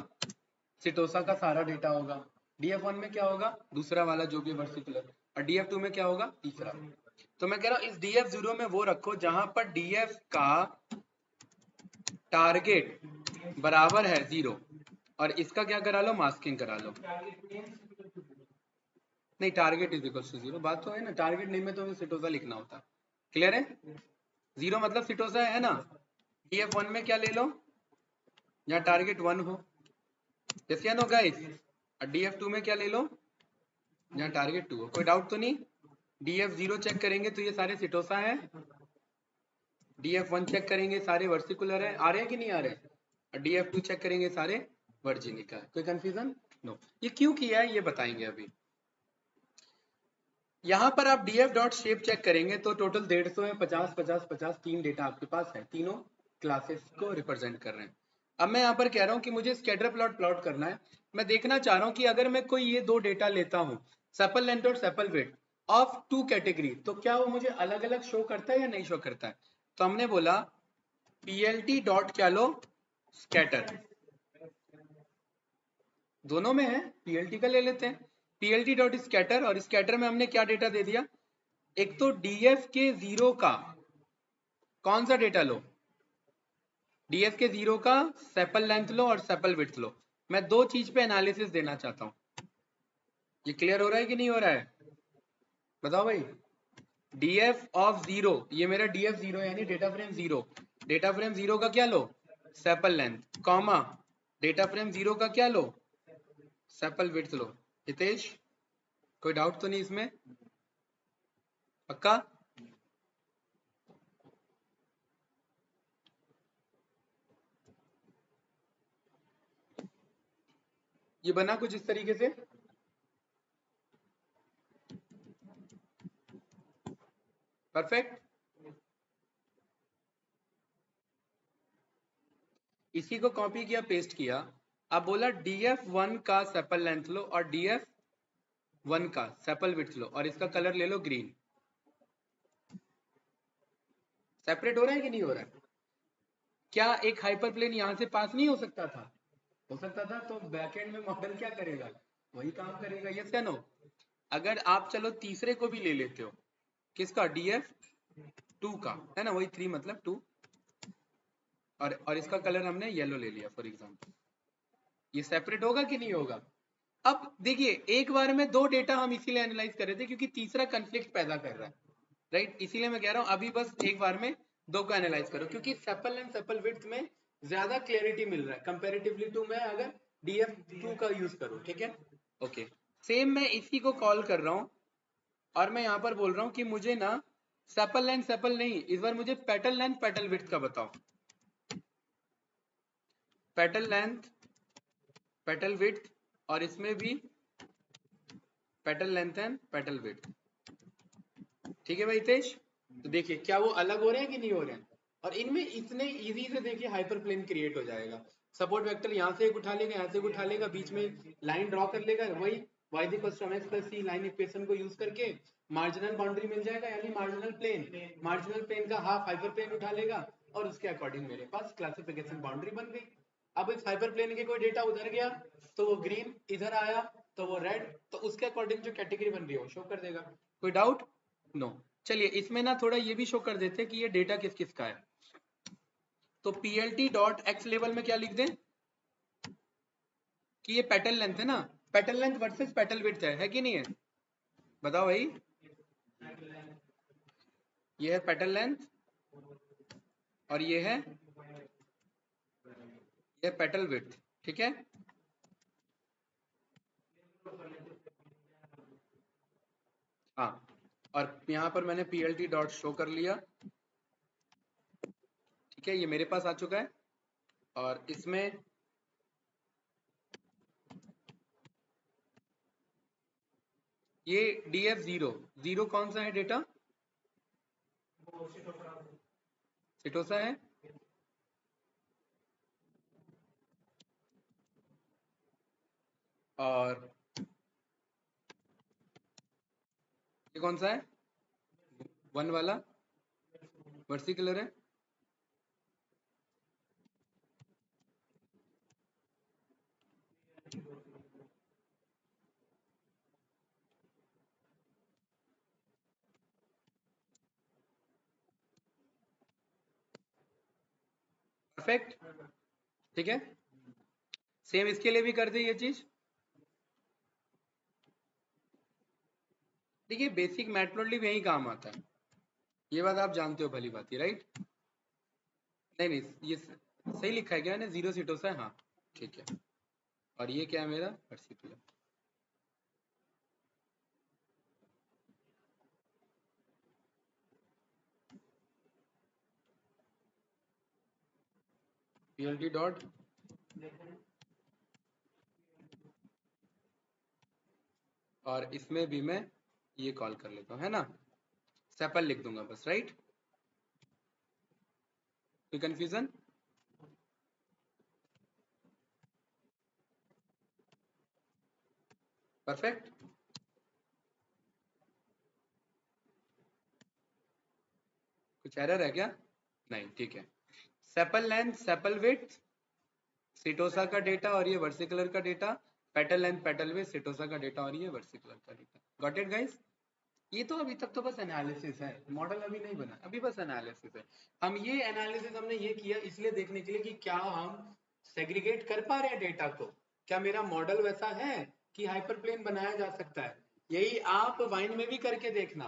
सिटोसा का सारा डेटा होगा, df1 में क्या होगा, दूसरा वाला जो भी वर्सिकुलर, और df2 में क्या होगा, तीसरा। तो मैं कह रहा हूं इस df0 में वो रखो जहां पर df का टारगेट बराबर है 0, और इसका क्या करा लो, मास्किंग करा लो। नहीं, टारगेट इज इक्वल टू 0, बात तो है ना, टारगेट नहीं में तो सिटोसा लिखना होता, क्लियर है। 0 मतलब सिटोसा है ना, df1 में क्या ले लो, जहाँ टारगेट 1 हो, यस या नो गाइस, और df2 में क्या ले लो, जहाँ टारगेट 2 हो। कोई डाउट तो नहीं, df0 चेक करेंगे तो ये सारे सिटोसा है, df1 चेक करेंगे सारे वर्सिकुलर है, आ रहे हैं कि नहीं आ रहे, और df2 चेक करेंगे सारे वर्जिनिका है। कोई कंफ्यूजन, नो। ये क्यों किया है ये बताएंगे अभी। यहाँ पर आप df डॉट शेप चेक करेंगे तो टोटल 150 है, 50 50 50 तीन डेटा आपके पास है, तीनों क्लासेस को रिप्रेजेंट कर रहे हैं। अब मैं यहाँ पर कह रहा हूँ कि मुझे स्कैटर प्लॉट करना है, मैं देखना चाह रहा हूँ कि अगर मैं कोई ये दो डेटा लेता हूँ, सेपल लेंथ और सेपल विड्थ ऑफ 2 कैटेगरी, तो क्या वो मुझे अलग अलग शो करता है या नहीं शो करता है। तो हमने बोला plt डॉट क्या लो, स्कैटर, दोनों में है, plt का ले लेते हैं, plt डॉट स्कैटर, और स्कैटर में हमने क्या डेटा दे दिया, एक तो df के 0 का कौन सा डेटा लो, df के 0 का सेपल लेंथ लो और सेपल विड्थ लो। मैं दो चीज पे एनालिसिस देना चाहता हूं, ये क्लियर हो रहा है कि नहीं हो रहा है, बताओ भाई। df ऑफ 0, ये मेरा df 0 यानी डेटा फ्रेम 0, डेटा फ्रेम 0 का क्या लो, sepal length, comma data frame 0 का क्या लो, सेपल विड्थ लो। हितेश कोई डाउट तो नहीं इसमें, पक्का? ये बना कुछ इस तरीके से, परफेक्ट। इसी को कॉपी किया, पेस्ट किया, अब बोला df1 का सेपल लेंथ लो और df1 का सेपल विड्थ लो और इसका कलर ले लो ग्रीन। सेपरेट हो रहा है कि नहीं हो रहा है? क्या एक हाइपरप्लेन यहां से पास नहीं हो सकता था? हो सकता था। तो बैकएंड में मॉडल क्या करेगा, वही काम करेगा, यस या नो? अगर आप चलो तीसरे को भी ले लेते हो, किसका, df2 का, है ना, वही 3 मतलब 2, और इसका कलर हमने येलो ले लिया फॉर एग्जांपल, ये सेपरेट होगा कि नहीं होगा? अब देखिए, एक बार में दो डेटा हम इसीलिए एनालाइज कर रहे थे क्योंकि तीसरा कंफ्लिक्ट पैदा कर रहा है, राइट? इसीलिए मैं कह रहा हूं अभी बस एक बार में दो को एनालाइज करो, क्योंकि सेपल एंड सेपल विड्थ में ज्यादा क्लैरिटी मिल रहा है कंपैरेटिवली टू मैं अगर df2 का यूज करूं, ठीक है? ओके, सेम मैं इसी को कॉल कर रहा हूं और मैं यहां पर बोल रहा हूं कि मुझे ना सेपल लेंथ सेपल नहीं, इस बार मुझे पेटल लेंथ पेटल विड्थ का बताओ। पेटल लेंथ पेटल विड्थ, और इसमें भी petal length and petal width, ठीक है भाई तेज? तो देखिए क्या वो अलग हो रहे हैं कि नहीं हो रहे हैं? और इनमें इतने इजी से देखिए हाइपरप्लेन क्रिएट हो जाएगा। सपोर्ट वेक्टर यहाँ से एक उठा लेगा, यहाँ से एक उठा लेगा, बीच में लाइन ड्रॉ कर लेगा, वही y mx plus c line equation को यूज करके मार्जिनल बाउंड्री मिल जाएगा, यानी मार्जिनल प्लेन का हाफ हाइपरप्लेन उठा लेगा और उसके अकॉर्डिंग मेरे पास क्लासिफिकेशन बाउंड्री बन गई। अब इस हाइपरप्लेन के कोई डेटा उधर गया तो वो ग्रीन, इधर आया तो वो रेड, तो उसके अकॉर्डिंग जो कैटेगरी बन रही है वो शो कर देगा। कोई डाउट? नो। चलिए इसमें ना थोड़ा ये भी शो कर देते हैं कि ये डेटा किस किस का है। तो plt डॉट एक्स लेवल में क्या लिख दें कि ये पेटल लेंथ है ना, petal length versus petal width है कि नहीं है? बताओ भाई, ये है पेटल लेंथ और ये है पेटल विड्थ, ठीक है? हाँ, और यहाँ पर मैंने plt डॉट शो कर लिया, ठीक है, ये मेरे पास आ चुका है। और इसमें ये df0 0 कौन सा है डेटा? सिटोसा है। और ये कौन सा है? 1 वाला वर्सिकुलर है। परफेक्ट, ठीक है। सेम इसके लिए भी कर दे ये चीज। देखिए बेसिक मैटप्लॉटलिब यही काम आता है, ये बात आप जानते हो भली बात, राइट? नहीं नहीं, ये सही लिखा है क्या मैंने, 0 सिटोसा है, हाँ ठीक है। और ये क्या है मेरा, वर्सिकुलर। plt डॉट, और इसमें भी मैं ये कॉल कर लेता हूँ, है ना, सेपल लिख दूंगा बस, राइट? कोई कंफ्यूजन? परफेक्ट। कुछ एरर है क्या? नहीं, ठीक है। Sepal length sepal width, setosa का डेटा और ये वर्सिकुलर का data, petal length petal width, setosa का डेटा और ये वर्सिकुलर का डेटा। Got it guys? ये तो अभी तक तो बस एनालिसिस है, मॉडल अभी नहीं बना, अभी बस एनालिसिस है। हम ये एनालिसिस हमने ये किया इसलिए देखने के लिए कि क्या हम सेग्रीगेट कर पा रहे हैं डेटा को, क्या मेरा मॉडल वैसा है कि हाइपरप्लेन बनाया जा सकता है। यही आप वाइन में भी करके देखना,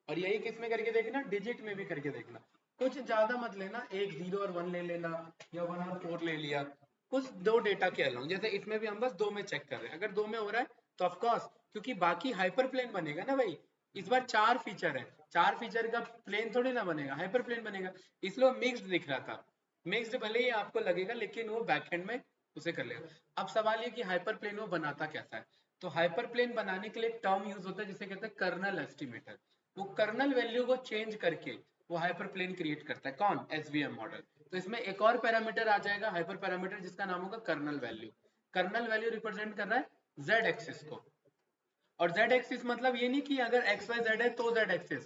और यही किस में करके देखना, डिजिट में भी करके देखना। कुछ ज्यादा मत लेना, 1 0 और 1 ले लेना, या 1 और 4 ले लिया, कुछ दो डेटा के अलाउंग। जैसे इसमें भी हम बस 2 में चेक कर रहे हैं, अगर 2 में हो रहा है तो ऑफकोर्स, क्योंकि बाकी हाइपर प्लेन बनेगा ना भाई, इस बार 4 फीचर है, 4 फीचर का प्लेन थोड़ी ना बनेगा, हाइपर प्लेन बनेगा, इसलिए मिक्स्ड दिख रहा था। मिक्स्ड भले ही आपको लगेगा, लेकिन वो बैकएंड में उसे कर लेगा। अब सवाल ये कि हाइपर प्लेन वो बनाता कैसा है, तो हाइपर प्लेन बनाने के लिए एक टर्म यूज होता है जिसे कहते हैं कर्नल एस्टिमेटर। वो कर्नल वैल्यू को चेंज करके वो हाइपर प्लेन क्रिएट करता है, कौन, एसवीएम मॉडल। तो इसमें एक और पैरामीटर आ जाएगा, हाइपर पैरामीटर, जिसका नाम होगा kernel value. Kernel value represent कर रहा है जेड एक्सिस को, और जेड एक्सिस मतलब ये नहीं कि अगर एक्स वाई जेड है तो जेड एक्सिस,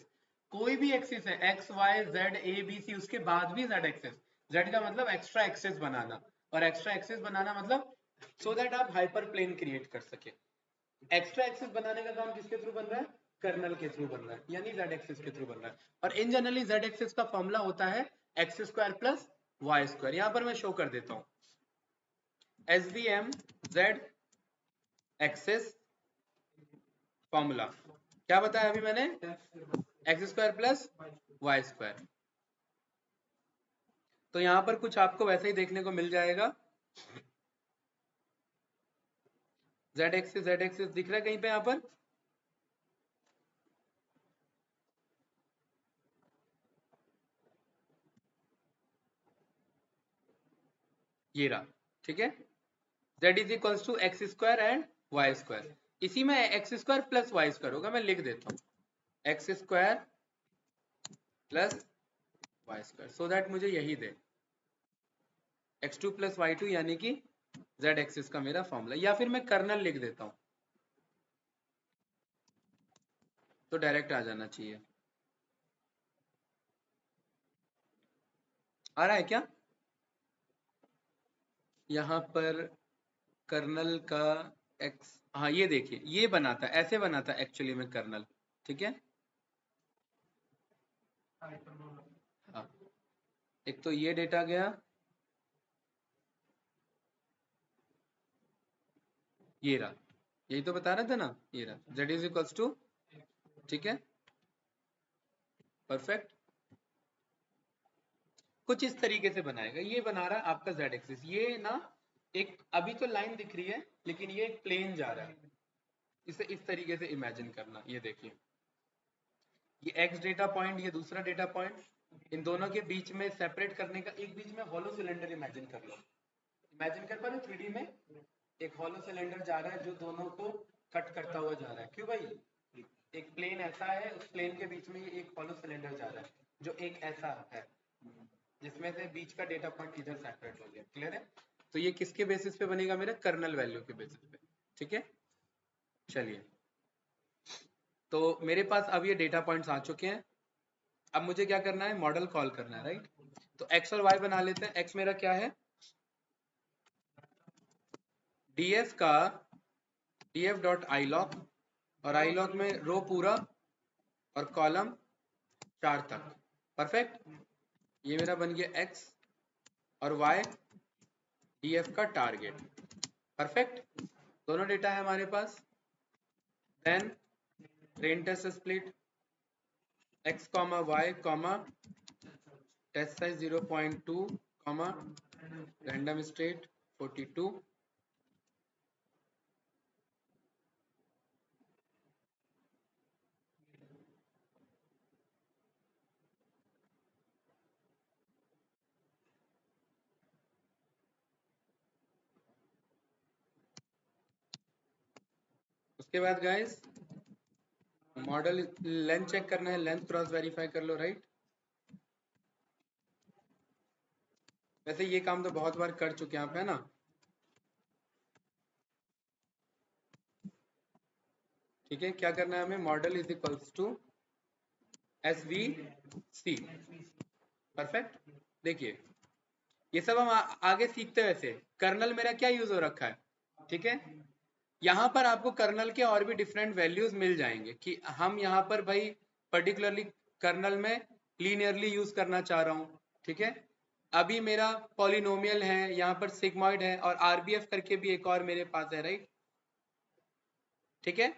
कोई भी एक्सिस है, X Y Z A B C, उसके बाद भी जेड एक्सिस। जेड का मतलब एक्स्ट्रा एक्सिस बनाना, और एक्स्ट्रा एक्सिस बनाना मतलब सो दैट आप हाइपर प्लेन क्रिएट कर सके। एक्स्ट्रा एक्सिस बनाने का काम किसके थ्रू बन रहा है, कर्नल के थ्रू बन रहा है, यानी जेड एक्सिस के थ्रू बन रहा है। और इन जनरली जेड एक्सिस का फॉर्मूला होता है X square plus Y square. यहां पर मैं शो कर देता हूं, एसवीएम जेड एक्सिस फॉर्मूला क्या बताया अभी मैंने, X square plus Y square. तो यहां पर कुछ आपको वैसे ही देखने को मिल जाएगा, जेड एक्सिस दिख रहा है कहीं पे यहां पर, ये रहा, ठीक है। z is equals to X square and Y square. इसी में X square plus Y square होगा, मैं लिख देता हूँ X square plus Y square, so that मुझे यही दे x2 प्लस y2, यानी कि z एक्सिस का मेरा फॉर्मूला। या फिर मैं कर्नल लिख देता हूँ तो डायरेक्ट आ जाना चाहिए। आ रहा है क्या यहाँ पर कर्नल का x, हाँ ये देखिए, ये बनाता, ऐसे बनाता एक्चुअली में कर्नल, ठीक है। हाँ, एक तो ये डेटा गया, ये रहा, यही तो बता रहा था ना, ये रहा z इज इक्वल्स टू, ठीक है, परफेक्ट। कुछ इस तरीके से बनाएगा, ये बना रहा है आपका z एक्सिस, ये ना एक अभी तो लाइन दिख रही है, लेकिन ये एक प्लेन जा रहा है, इसे इस तरीके से इमेजिन करना। ये देखिए, ये x डेटा पॉइंट, ये दूसरा डेटा पॉइंट, इन दोनों के बीच में सेपरेट करने का एक बीच में हॉलो सिलेंडर इमेजिन कर लो। इमेजिन कर पा रहे हो 3D में एक हॉलो सिलेंडर जा रहा है जो दोनों को कट करता हुआ जा रहा है, क्यों भाई, एक प्लेन ऐसा है, उस प्लेन के बीच में एक हॉलो सिलेंडर जा रहा है जो एक ऐसा है, जिसमें से बीच का डेटा पॉइंट इधर सेपरेट हो गया, क्लियर है। तो ये किसके बेसिस पे बनेगा, मेरा कर्नल वैल्यू के बेसिस पे, ठीक है। चलिए, तो मेरे पास अब ये डेटा पॉइंट्स आ चुके हैं, अब मुझे क्या करना है, मॉडल कॉल करना है, राइट। तो एक्स और वाई बना लेते हैं। एक्स मेरा क्या है, df का df डॉट आई लॉग, और आई लॉग में रो पूरा और कॉलम 4 तक, परफेक्ट। ये मेरा बन गया x और y df का टारगेट, परफेक्ट। दोनों डेटा है हमारे पास। Then train test split x comma y comma test size 0.2 comma random state 42। उसके बाद गाइस मॉडल लेंथ चेक करना है, लेंथ क्रॉस वेरीफाई कर लो, राइट। वैसे ये काम तो बहुत बार कर चुके हैं आप, है ना। ठीक है, क्या करना है हमें, model is equals to SVC, perfect. देखिए, ये सब हम आगे सीखते हैं। वैसे कर्नल मेरा क्या यूज हो रखा है, ठीक है। यहाँ पर आपको कर्नल के और भी डिफरेंट वैल्यूज मिल जाएंगे, कि हम यहाँ पर भाई पर्टिकुलरली कर्नल में लीनियरली यूज करना चाह रहा हूँ, ठीक है। अभी मेरा पॉलिनोमियल है, यहाँ पर सिग्मॉइड है, और RBF करके भी एक और मेरे पास है, राइट, ठीक है।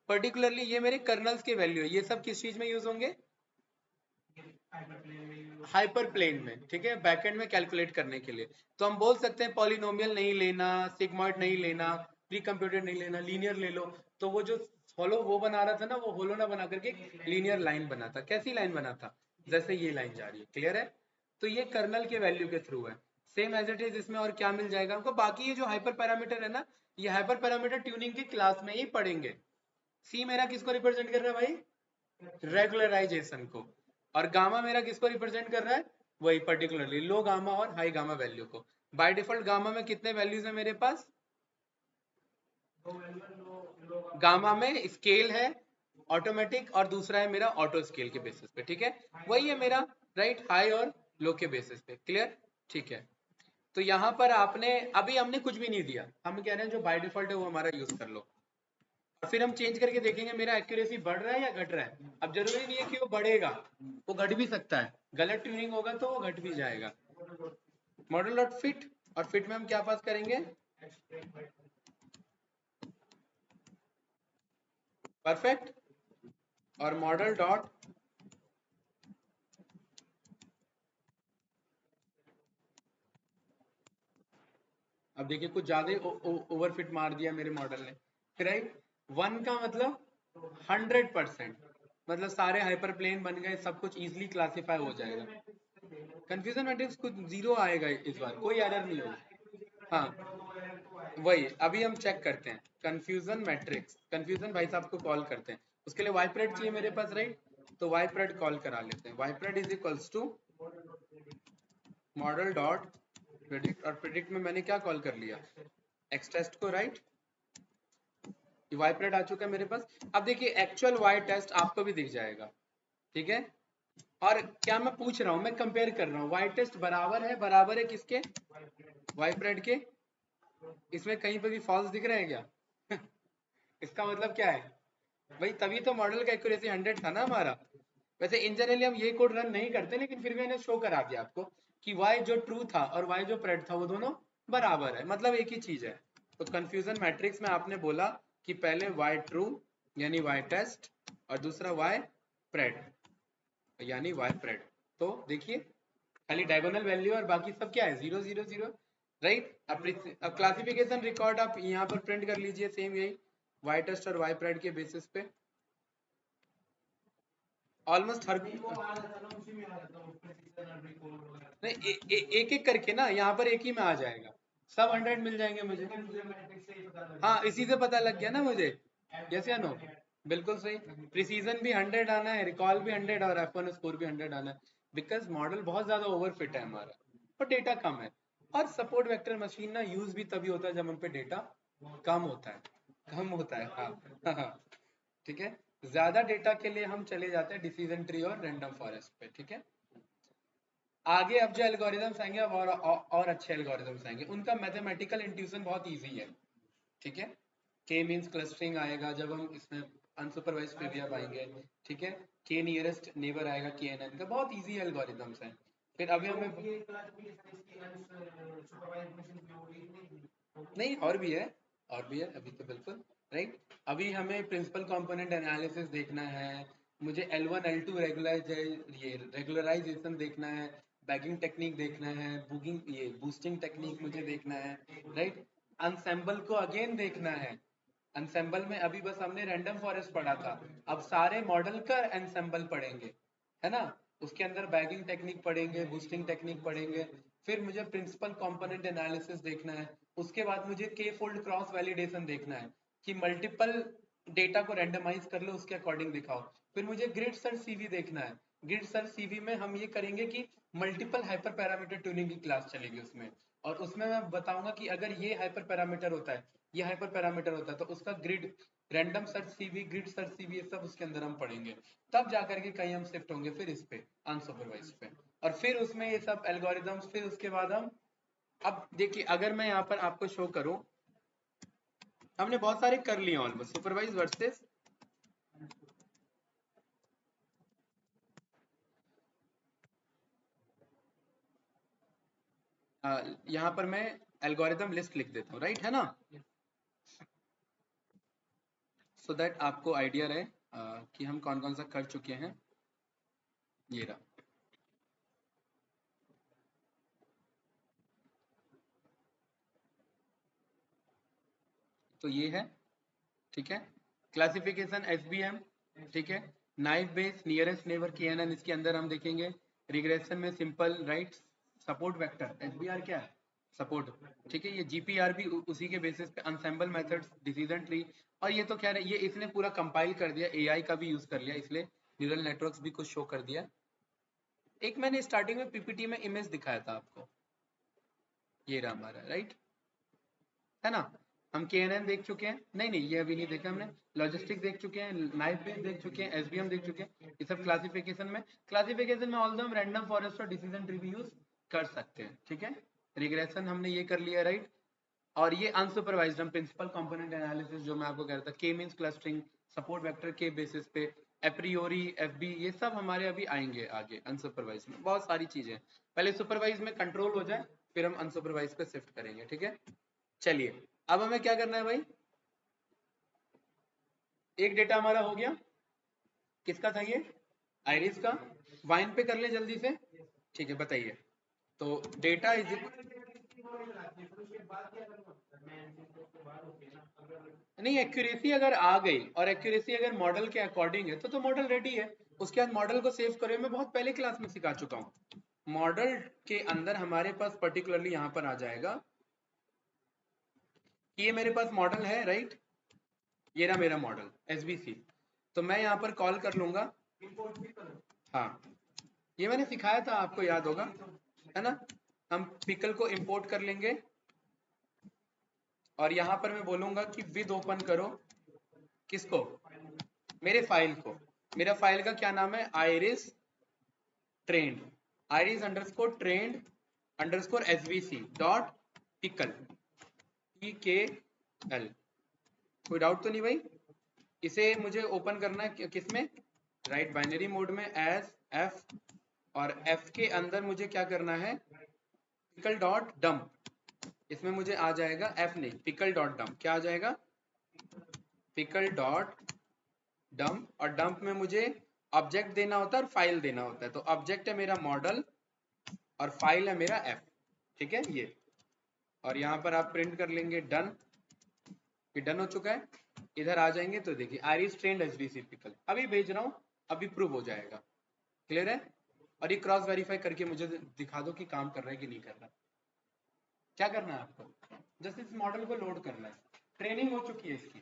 पर्टिकुलरली ये मेरे कर्नल्स के वैल्यू है, ये सब किस चीज में यूज होंगे? हाइपर प्लेन में, ठीक है, बैकएंड में कैलकुलेट करने के लिए। तो हम बोल सकते हैं पॉलिनोमियल नहीं लेना, सिग्मॉइड नहीं लेना, प्री कंप्यूटेड नहीं लेना, लीनियर ले लो। तो वो जो होलो वो बना रहा था ना, वो होलो ना बना करके लीनियर लाइन बना था। कैसी लाइन बना था? जैसे ये लाइन जा रही है, क्लियर है? तो ये कर्नल के वैल्यू के थ्रू है, सेम एज इट इज। इसमें और क्या मिल जाएगा हमको? बाकी ये जो हाइपर पैरामीटर है ना, ये हाइपर पैरामीटर ट्यूनिंग की क्लास में ही पढ़ेंगे। सी मेरा किसको रिप्रेजेंट कर रहा है भाई? रेगुलराइजेशन को। और गामा मेरा किसको रिप्रेजेंट कर रहा है? वही पर्टिकुलरली लो गामा और हाई गामा वैल्यू को। बाय डिफॉल्ट गामा में कितने वैल्यूज है मेरे पास? गामा में स्केल है ऑटोमेटिक, और दूसरा है मेरा ऑटो स्केल के बेसिस पे, ठीक है? वही है मेरा, राइट, हाई और लो के बेसिस पे, क्लियर? ठीक है। तो यहाँ पर आपने अभी हमने कुछ भी नहीं दिया, हम कह रहे हैं जो बाय डिफॉल्ट है वो हमारा यूज कर लो। और फिर हम चेंज करके देखेंगे मेरा एक्यूरेसी बढ़ रहा है या घट रहा है। अब जरूरी नहीं है कि वो बढ़ेगा, वो घट भी सकता है, गलत ट्यूनिंग होगा तो वो घट भी जाएगा। मॉडल डॉट फिट, और फिट में हम क्या पास करेंगे? परफेक्ट। और मॉडल डॉट, अब देखिए कुछ ज्यादा ओवरफिट मार दिया मेरे मॉडल ने, राइट? 1 का मतलब 100%, मतलब सारे हाइपर प्लेन बन गए, सब कुछ इजीली क्लासिफाई हो जाएगा। कंफ्यूजन मैट्रिक्स कुछ जीरो आएगा इस बार, कोई एरर नहीं होगा। हाँ वही अभी हम चेक करते हैं कंफ्यूजन मैट्रिक्स। कंफ्यूजन भाई साहब को कॉल करते हैं, उसके लिए वाइप्रेड चाहिए मेरे पास, राइट? तो वाइप्रेड कॉल करा लेते हैं। Y pred is equals to model dot predict, और प्रेडिक्ट में मैंने क्या कॉल कर लिया? एक्सटेस्ट को, राइट? वाई प्रेड आ चुका है मेरे पास। अब देखिए एक्चुअल वाई टेस्ट आपको भी दिख जाएगा, ठीक है? और क्या मैं पूछ रहा हूं, मैं कंपेयर कर रहा हूँ, वाई टेस्ट बराबर है किसके? वाई प्रेड के। इसमें कहीं पे भी फॉल्स दिख रहा है क्या? इसका मतलब क्या है भाई? तभी तो मॉडल का एक्यूरेसी 100 था ना हमारा। वैसे इन जनरली हम ये कोड रन नहीं करते, लेकिन फिर भी मैंने शो करा दिया आपको कि y जो ट्रू था और y जो प्रेड था वो दोनों बराबर है, मतलब एक ही चीज है। तो कंफ्यूजन मैट्रिक्स में आपने बोला कि पहले y ट्रू यानी y टेस्ट, और दूसरा y प्रेड यानी y प्रेड। तो देखिए खाली डायगोनल वैल्यू और बाकी सब क्या है? 0 0 0, राइट? अब क्लासिफिकेशन रिकॉर्ड आप यहाँ पर प्रिंट कर लीजिए, सेम यही y टेस्ट और y प्रेड के बेसिस पे ऑलमोस्ट हर नहीं, एक एक करके ना, यहाँ पर एक ही में आ जाएगा, सब 100 मिल जाएंगे मुझे। हाँ इसी से पता लग गया ना मुझे, यस या नो? बिल्कुल सही। प्रिसीजन भी 100 आना है, रिकॉल भी 100 और F1 स्कोर भी 100 आना है, बिकॉज मॉडल बहुत ज्यादा ओवरफिट है हमारा और डेटा कम है। और सपोर्ट वेक्टर मशीन ना यूज भी तभी होता है जब हम पे डेटा कम होता है, कम होता है। हाँ हाँ, ठीक है। ज्यादा डेटा के लिए हम चले जाते हैं डिसीजन ट्री और रैंडम फॉरेस्ट पे, ठीक है? आगे अब जो एल्गोरिथम्स आएंगे अब और अच्छे एल्गोरिथम्स आएंगे, उनका मैथमेटिकल इंट्यूशन बहुत इजी है, ठीक है? के मींस क्लस्टरिंग आएगा जब हम इसमें अनसुपरवाइज्ड प्रीविया पाएंगे, ठीक है? के नियरेस्ट नेबर आएगा के एन एन का, बहुत इजी एल्गोरिथम्स हैं। फिर अभी हमें नहीं, और भी है, और भी है अभी तो, बिल्कुल राइट। अभी हमें प्रिंसिपल कंपोनेंट एनालिसिस देखना है, मुझे L1 L2 रेगुलराइजेशन देखना है, बैगिंग टेक्निक देखना है, बुगिंग ये बूस्टिंग टेक्निक मुझे देखना है, राइट? अनसेंबल को अगेन देखना है। अनसेंबल में अभी बस हमने रैंडम फॉरेस्ट पढ़ा था, अब सारे मॉडल का एनसेंबल पढ़ेंगे, है ना? उसके अंदर बैगिंग टेक्निक पढ़ेंगे, बूस्टिंग टेक्निक पढ़ेंगे। फिर मुझे प्रिंसिपल कंपोनेंट एनालिसिस देखना है। उसके बाद मुझे के फोल्ड क्रॉस वैलिडेशन देखना है कि मल्टीपल डेटा को रैंडमाइज कर लो, उसके अकॉर्डिंग दिखाओ। फिर मुझे ग्रिड सर्च सीवी देखना है। ग्रिड सर्च सीवी में हम ये करेंगे कि मल्टीपल हाइपर पैरामीटर ट्यूनिंग की क्लास चलेगी उसमें, और उसमें मैं बताऊंगा कि अगर ये हाइपर पैरामीटर होता है, ये हाइपर पैरामीटर होता है, तो उसका grid random search CV, grid search CV, ये सब उसके अंदर हम पढ़ेंगे। तब जाकर के कहीं हम शिफ्ट होंगे फिर इस पे अनसुपरवाइज पे, और फिर उसमें ये सब एल्गोरिदम्स। फिर उसके बाद हम, अब देखिए अगर मैं यहाँ पर आपको शो करूं, हमने बहुत सारे कर लिए ऑलमोस्ट, सुपरवाइज वर्सेस यहाँ पर मैं एल्गोरिदम लिस्ट लिख देता हूँ, राइट है ना? सो दैट आपको आइडिया रहे कि हम कौन कौन सा कर चुके हैं। ये रहा। तो ये है, ठीक है। क्लासिफिकेशन एसबीएम, ठीक है। Knife base nearest neighbour KNN, इसके अंदर हम देखेंगे। रिग्रेशन में simple right support vector, SBR क्या है, सपोर्ट, ठीक है। ये जीपीआर भी उसी के बेसिस पे, अनसेंबल मेथड्स, डिसीजन ट्री। और ये तो खैर ये इसने पूरा कंपाइल कर दिया, एआई का भी यूज कर लिया, इसलिए न्यूरल नेटवर्क्स भी कुछ शो कर दिया। एक मैंने स्टार्टिंग में पीपीटी में इमेज दिखाया था आपको, ये रहा हमारा, राइट है ना। हम केएनएन देख चुके हैं, नहीं नहीं ये अभी नहीं देखा हमने। लॉजिस्टिक देख चुके हैं, नाइफ बेस देख चुके हैं, एसबीएम देख चुके हैं। ये सब क्लासिफिकेशन में ऑल हम रैंडम फॉरेस्ट और डिसीजन ट्री भी यूज कर सकते हैं, ठीक है। रिग्रेशन हमने ये कर लिया, राइट। और ये अनसुपरवाइज्ड हम प्रिंसिपल कंपोनेंट एनालिसिस, जो मैं आपको कह रहा था, के मींस क्लस्टरिंग, सपोर्ट वेक्टर के बेसिस पे, एप्रियोरी, एफबी, ये सब हमारे अभी आएंगे आगे अनसुपरवाइज में। बहुत सारी चीजें, पहले सुपरवाइज में कंट्रोल हो जाए, फिर हम अनसुपरवाइज पे शिफ्ट करेंगे, ठीक है। चलिए अब हमें क्या करना है भाई, एक डेटा हमारा हो गया, किसका था ये, आइरिस का। वाइन पे कर ले जल्दी से, ठीक है, बताइए। तो डेटा इज, नहीं एक्यूरेसी अगर आ गई और एक्यूरेसी अगर मॉडल के अकॉर्डिंग है तो मॉडल रेडी है। उसके बाद मॉडल को सेव करो, मैं बहुत पहले क्लास में सिखा चुका हूँ। मॉडल के अंदर हमारे पास पर्टिकुलरली यहाँ पर आ जाएगा कि ये मेरे पास मॉडल है, राइट। ये रहा मेरा मॉडल एसबीसी। तो मैं यहाँ पर कॉल कर लूंगा, हाँ ये मैंने सिखाया था, आपको याद होगा, है ना। हम पिकल को इंपोर्ट कर लेंगे और यहाँ पर मैं बोलूंगा कि विद ओपन करो, किसको, मेरे फाइल को। मेरा फाइल का क्या नाम है, iris trend, iris underscore trend underscore SVC dot pickle, PKL। कोई डाउट तो नहीं भाई। इसे मुझे ओपन करना है किसमें, राइट बाइनरी मोड में एज एफ, और एफ के अंदर मुझे क्या करना है, पिकल डॉट डम्प। इसमें मुझे आ जाएगा एफ नहीं, पिकल डॉट डम्प, क्या आ जाएगा, पिकल डॉट डम्प। और डंप में मुझे ऑब्जेक्ट देना होता है और फाइल देना होता है। तो ऑब्जेक्ट है मेरा मॉडल और फाइल है मेरा एफ, ठीक है ये। और यहाँ पर आप प्रिंट कर लेंगे डन, ये डन हो चुका है। इधर आ जाएंगे तो देखिए आइरिस ट्रेंड एसवीसी पिकल, अभी भेज रहा हूँ, अभी प्रूव हो जाएगा, क्लियर है। और ये क्रॉस वेरीफाई करके मुझे दिखा दो कि काम कर रहा है कि नहीं कर रहा। क्या करना है आपको, जस्ट इस मॉडल को लोड करना है, ट्रेनिंग हो चुकी है इसकी।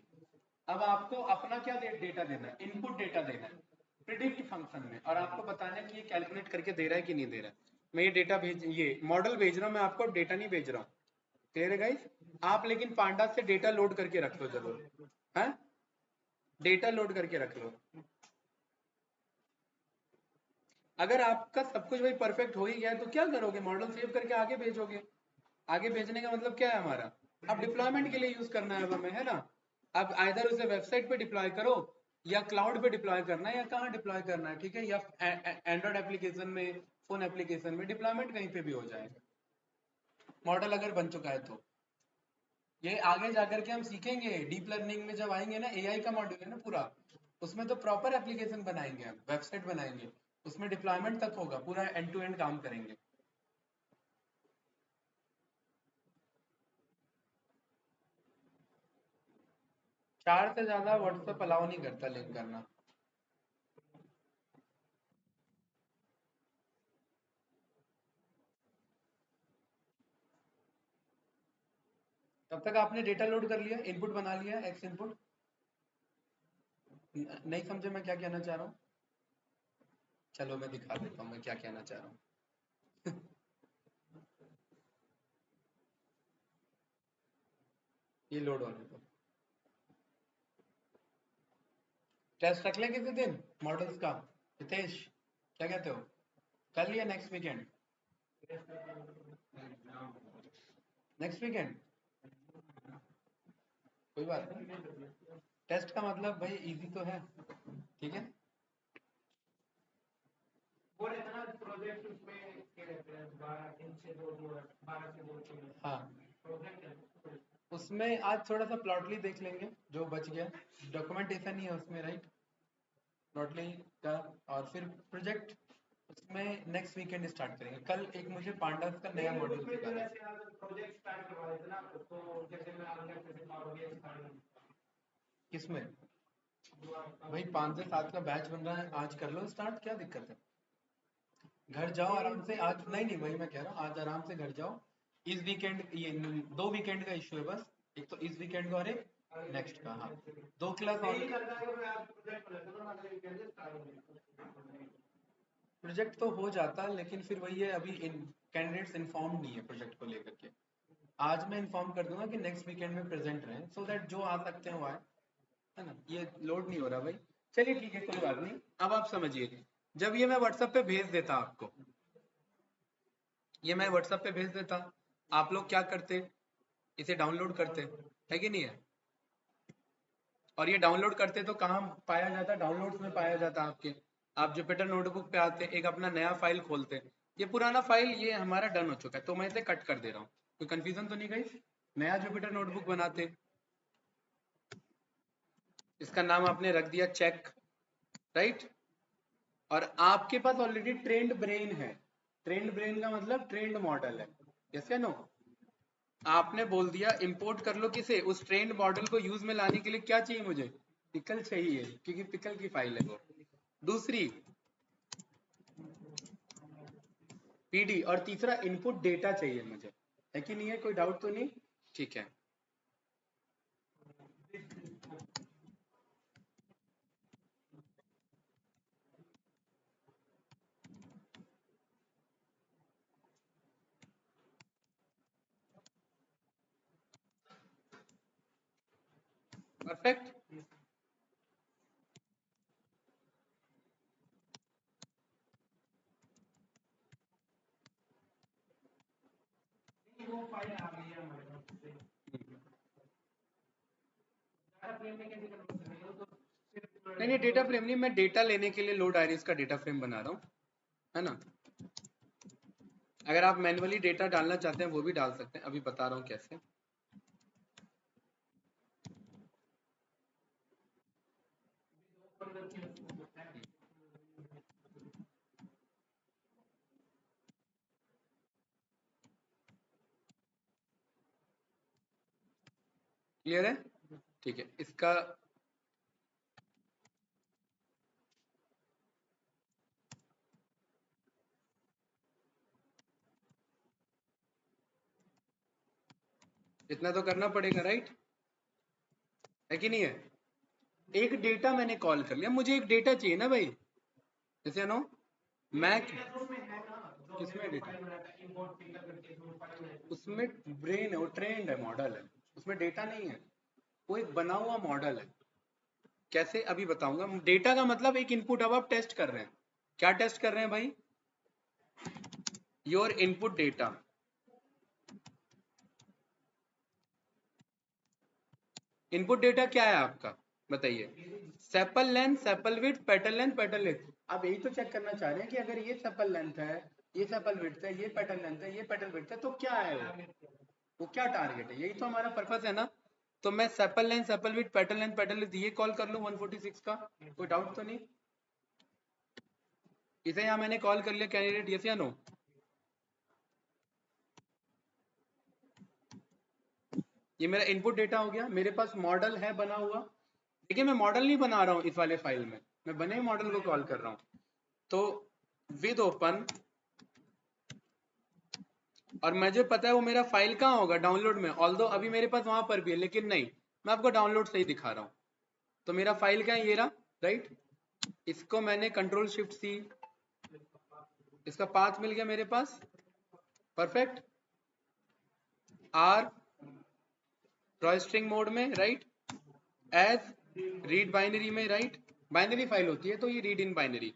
अब आपको अपना क्या डेटा देना है, इनपुट डेटा देना है प्रिडिक्ट फंक्शन में, और आपको बताना है कि ये कैलकुलेट करके दे रहा है कि नहीं दे रहा है। मैं ये डेटा भेज, ये मॉडल भेज रहा हूँ, मैं आपको डेटा नहीं भेज रहा हूँ, क्लियर है गाइस। आप लेकिन पांडा से डेटा लोड करके रख लो जरूर, है डेटा लोड करके रख लो। अगर आपका सब कुछ भाई परफेक्ट हो ही गया तो क्या करोगे, मॉडल सेव करके आगे भेजोगे। आगे भेजने का मतलब क्या है हमारा, अब डिप्लॉयमेंट के लिए यूज करना है अब हमें, है ना। अब आइदर उसे वेबसाइट पे डिप्लॉय करो, या क्लाउड पे डिप्लॉय करना है, या कहाँ डिप्लॉय करना है, ठीक है। या एंड्रॉइड एप्लीकेशन में, फोन एप्लीकेशन में, डिप्लॉयमेंट कहीं पे भी हो जाएगा, मॉडल अगर बन चुका है तो। ये आगे जाकर के हम सीखेंगे, डीप लर्निंग में जब आएंगे ना, एआई का मॉड्यूल है ना पूरा, उसमें तो प्रॉपर एप्लीकेशन बनाएंगे हम, वेबसाइट बनाएंगे, उसमें डिप्लॉयमेंट तक होगा, पूरा एंड टू एंड काम करेंगे। चार से ज्यादा व्हाट्सएप अलाउ नहीं करता लिंक करना। तब तक आपने डेटा लोड कर लिया, इनपुट बना लिया, एक्स इनपुट। नहीं समझे मैं क्या कहना चाह रहा हूँ, चलो मैं दिखा देता हूँ मैं क्या कहना चाह रहा हूँ। ये लोड होने दो, टेस्ट रख लें किसी दिन मॉडल्स का, हितेश क्या कहते हो, कल या नेक्स्ट वीकेंड, नेक्स्ट वीकेंड कोई बात नहीं। टेस्ट का मतलब भाई इजी तो है, ठीक है। वो रहता ना प्रोजेक्ट, उसमें क्या कहते हैं, 12 दिन से 2 12 से 2 हाँ प्रोजेक्ट है। उसमें आज थोड़ा सा प्लॉटली देख लेंगे जो बच गया, डॉक्यूमेंटेशन ही है उसमें, राइट, प्लॉटली का। और फिर प्रोजेक्ट उसमें नेक्स्ट वीकेंड स्टार्ट करेंगे। कल एक मुझे पांडास का नया मॉड्यूल सिखाना है। प्रोजेक्ट स्टार्ट करवा देते ना, तो जैसे मैं आगे कैसे पावर किसमें भाई 5 से 7 का बैच बन रहा है, आज कर लो स्टार्ट, क्या दिक्कत है? घर जाओ आराम से आज, नहीं वही मैं कह रहा हूँ, आज आराम से घर जाओ। इस वीकेंड, ये 2 वीकेंड का इश्यू है बस, एक तो इस वीकेंड का और एक नेक्स्ट का। हाँ 2 क्लास और। प्रोजेक्ट तो हो जाता लेकिन फिर वही है, अभी कैंडिडेट्स इन्फॉर्म नहीं है प्रोजेक्ट को लेकर के। आज मैं इन्फॉर्म कर दूंगा कि नेक्स्ट वीकेंड में प्रेजेंट रहें, सो दैट जो आ सकते हैं वो आए, है ना। ये लोड नहीं हो रहा भाई। चलिए ठीक है, कोई बात नहीं। अब आप समझिए, जब ये मैं व्हाट्सएप पे भेज देता आपको, ये मैं व्हाट्सएप पे भेज देता, आप लोग क्या करते, इसे डाउनलोड करते, है कि नहीं है? और ये डाउनलोड करते तो कहाँ पाया जाता? डाउनलोड्स में पाया जाता आपके। आप जुपिटर नोटबुक पे आते, एक अपना नया फाइल खोलते, ये पुराना फाइल ये हमारा डन हो चुका है, तो मैं इसे कट कर दे रहा हूँ। कोई कंफ्यूजन तो नहीं गई? नया जुपिटर नोटबुक बनाते, इसका नाम आपने रख दिया चेक, राइट। और आपके पास ऑलरेडी ट्रेंड ब्रेन है। ट्रेंड ब्रेन का मतलब ट्रेंड मॉडल है, यस या नो? आपने बोल दिया इंपोर्ट कर लो किसे, उस ट्रेंड मॉडल को यूज में लाने के लिए क्या चाहिए मुझे? पिकल चाहिए, क्योंकि पिकल की फाइल है वो। दूसरी पीडी, और तीसरा इनपुट डेटा चाहिए मुझे, है कि नहीं है? कोई डाउट तो नहीं? ठीक है। परफेक्ट। वो फाइल आ गई है हमारे पास। डाटा फ्रेम में कैसे कन्वर्ट करेंगे? वो तो नहीं डेटा फ्रेम नहीं, मैं डेटा लेने के लिए लोड आयरिस का डेटा फ्रेम बना रहा हूँ, है ना। अगर आप मैन्युअली डेटा डालना चाहते हैं वो भी डाल सकते हैं, अभी बता रहा हूँ कैसे। क्लियर है? ठीक है, इसका इतना तो करना पड़ेगा, राइट, है कि नहीं है? एक डेटा मैंने कॉल कर लिया, मुझे एक डेटा चाहिए ना भाई, जैसे नो मैं किसमें डेटा, उसमें ब्रेन है, वो ट्रेंड है, मॉडल है, उसमें डेटा नहीं है, वो एक बना हुआ मॉडल है। कैसे अभी बताऊंगा। डेटा का मतलब एक इनपुट, अब आप टेस्ट कर रहे हैं, क्या टेस्ट कर रहे हैं भाई? Your input data. Input data क्या है आपका, बताइए? Sepal length, sepal width, petal length, petal width. आप यही तो चेक करना चाह रहे हैं कि अगर ये सेपल लेंथ है, ये सेपल विड्थ है, ये पेटल लेंथ है, ये पेटल विड्थ है, तो क्या है वो क्या टारगेट है? यही तो हमारा पर्पस है ना। तो मैं sepal length, sepal width, petal length, petal width ये कॉल कर लूं 146 का, कोई डाउट तो नहीं? इसे यहाँ मैंने कॉल कर लिया कैंडिडेट, यस या नो? ये मेरा इनपुट डेटा हो गया, मेरे पास मॉडल है बना हुआ। देखिए मैं मॉडल नहीं बना रहा हूँ इस वाले फाइल में, मैं बने मॉडल को कॉल कर रहा हूँ। तो विद ओपन, और मुझे पता है वो मेरा फाइल कहाँ होगा, डाउनलोड में। ऑल्दो अभी मेरे पास वहां पर भी है, लेकिन नहीं, मैं आपको डाउनलोड से ही दिखा रहा हूँ। तो मेरा फाइल क्या है, ये रहा, राइट। इसको मैंने कंट्रोल शिफ्ट सी, इसका पाथ मिल गया मेरे पास, perfect. R raw string mode में, राइट, एज रीड बाइनरी में, राइट, बाइनरी फाइल होती है तो ये read in binary,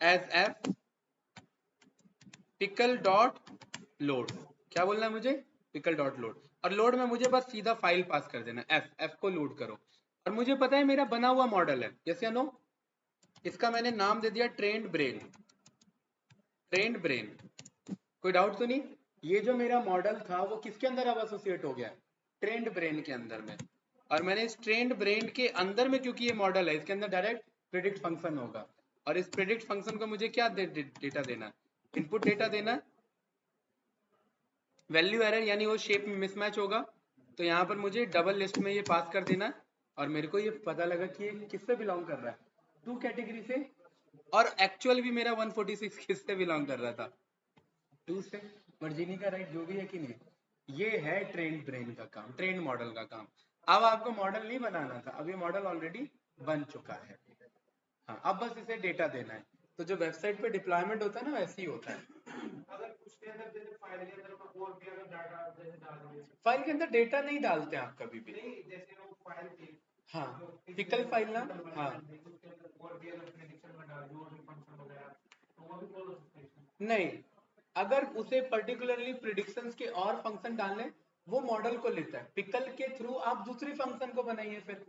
as F pickle dot load. क्या बोलना है मुझे? Pickle dot load. और लोड में मुझे बस सीधा फाइल पास कर देना, एफ, एफ को लोड करो। और मुझे पता है मेरा बना हुआ मॉडल है, यस या नो? इसका मैंने नाम दे दिया ट्रेंड ब्रेन, ट्रेंड ब्रेन। कोई डाउट तो नहीं? ये जो मेरा मॉडल था वो किसके अंदर अब एसोसिएट हो गया है? ट्रेंड ब्रेन के अंदर में, और मैंने इस ट्रेंड ब्रेन के अंदर में, क्योंकि ये मॉडल है, इसके अंदर डायरेक्ट प्रेडिक्ट फंक्शन होगा, और इस प्रेडिक्ट फंक्शन को मुझे क्या डेटा देना, इनपुट डेटा देना, वैल्यू एरर यानी वो शेप में मिसमैच होगा, तो यहाँ पर मुझे डबल लिस्ट में ये पास कर देना, और मेरे को ये पता लगा कि ये किससे बिलोंग कर रहा है, 2 कैटेगरी से, और एक्चुअल भी मेरा 146 किससे बिलोंग कर रहा था, 2 से, वर्जीनी का राइट जो भी है कि नहीं। ये है ट्रेंड ब्रेन का काम, ट्रेंड मॉडल का काम। अब आपको मॉडल नहीं बनाना था, अब ये मॉडल ऑलरेडी बन चुका है। हाँ, अब बस इसे डेटा देना है। तो जो वेबसाइट पे डिप्लॉयमेंट होता है ना, वैसे ही होता है। अगर उसके अंदर जैसे फाइल के अंदर और भी अगर डाटा जैसे डाल दिए, फाइल के अंदर डेटा नहीं डालते आप कभी भी। नहीं जैसे वो फाइल थी, हाँ, पिकल फाइल ना, हाँ, उसके अंदर और भी अगर प्रेडिक्शन में डाल दो और भी फंक्शन वगैरह, तो वो भी बोल सकते हैं। नहीं, अगर उसे पर्टिकुलरली प्रिडिक्शंस के और फंक्शन डालने, वो मॉडल को लेता है। पिकल के थ्रू आप दूसरी फंक्शन को बनाइए। फिर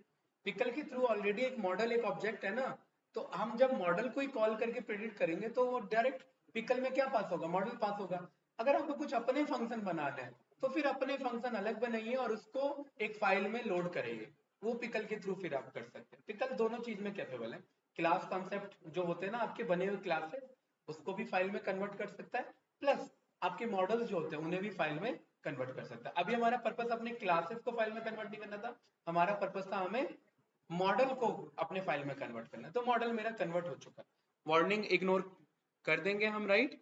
पिकल के थ्रू ऑलरेडी एक मॉडल, एक ऑब्जेक्ट है ना, तो हम जब मॉडल को ही कॉल करके प्रिडिक्ट करेंगे तो वो डायरेक्ट पिकल में क्या पास होगा, मॉडल पास होगा। अगर आपको कुछ अपने फंक्शन बनाना है तो फिर अपने फंक्शन अलग बनाइए और उसको एक फाइल में लोड करिए, वो पिकल के थ्रू फिर आप कर सकते हैं। पिकल दोनों चीज में कैपेबल है। क्लास कॉन्सेप्ट जो होते हैं ना आपके बने हुए क्लासेस, उसको भी फाइल में कन्वर्ट कर सकता है, प्लस आपके मॉडल्स जो होते हैं उन्हें भी फाइल में कन्वर्ट कर सकता है। अभी हमारा पर्पस अपने क्लासेस को फाइल में कन्वर्ट नहीं करना था, हमारा पर्पस था हमें मॉडल को अपने फाइल में कन्वर्ट करना। तो मॉडल मेरा कन्वर्ट हो चुका है, वार्निंग इग्नोर कर देंगे हम, राइट।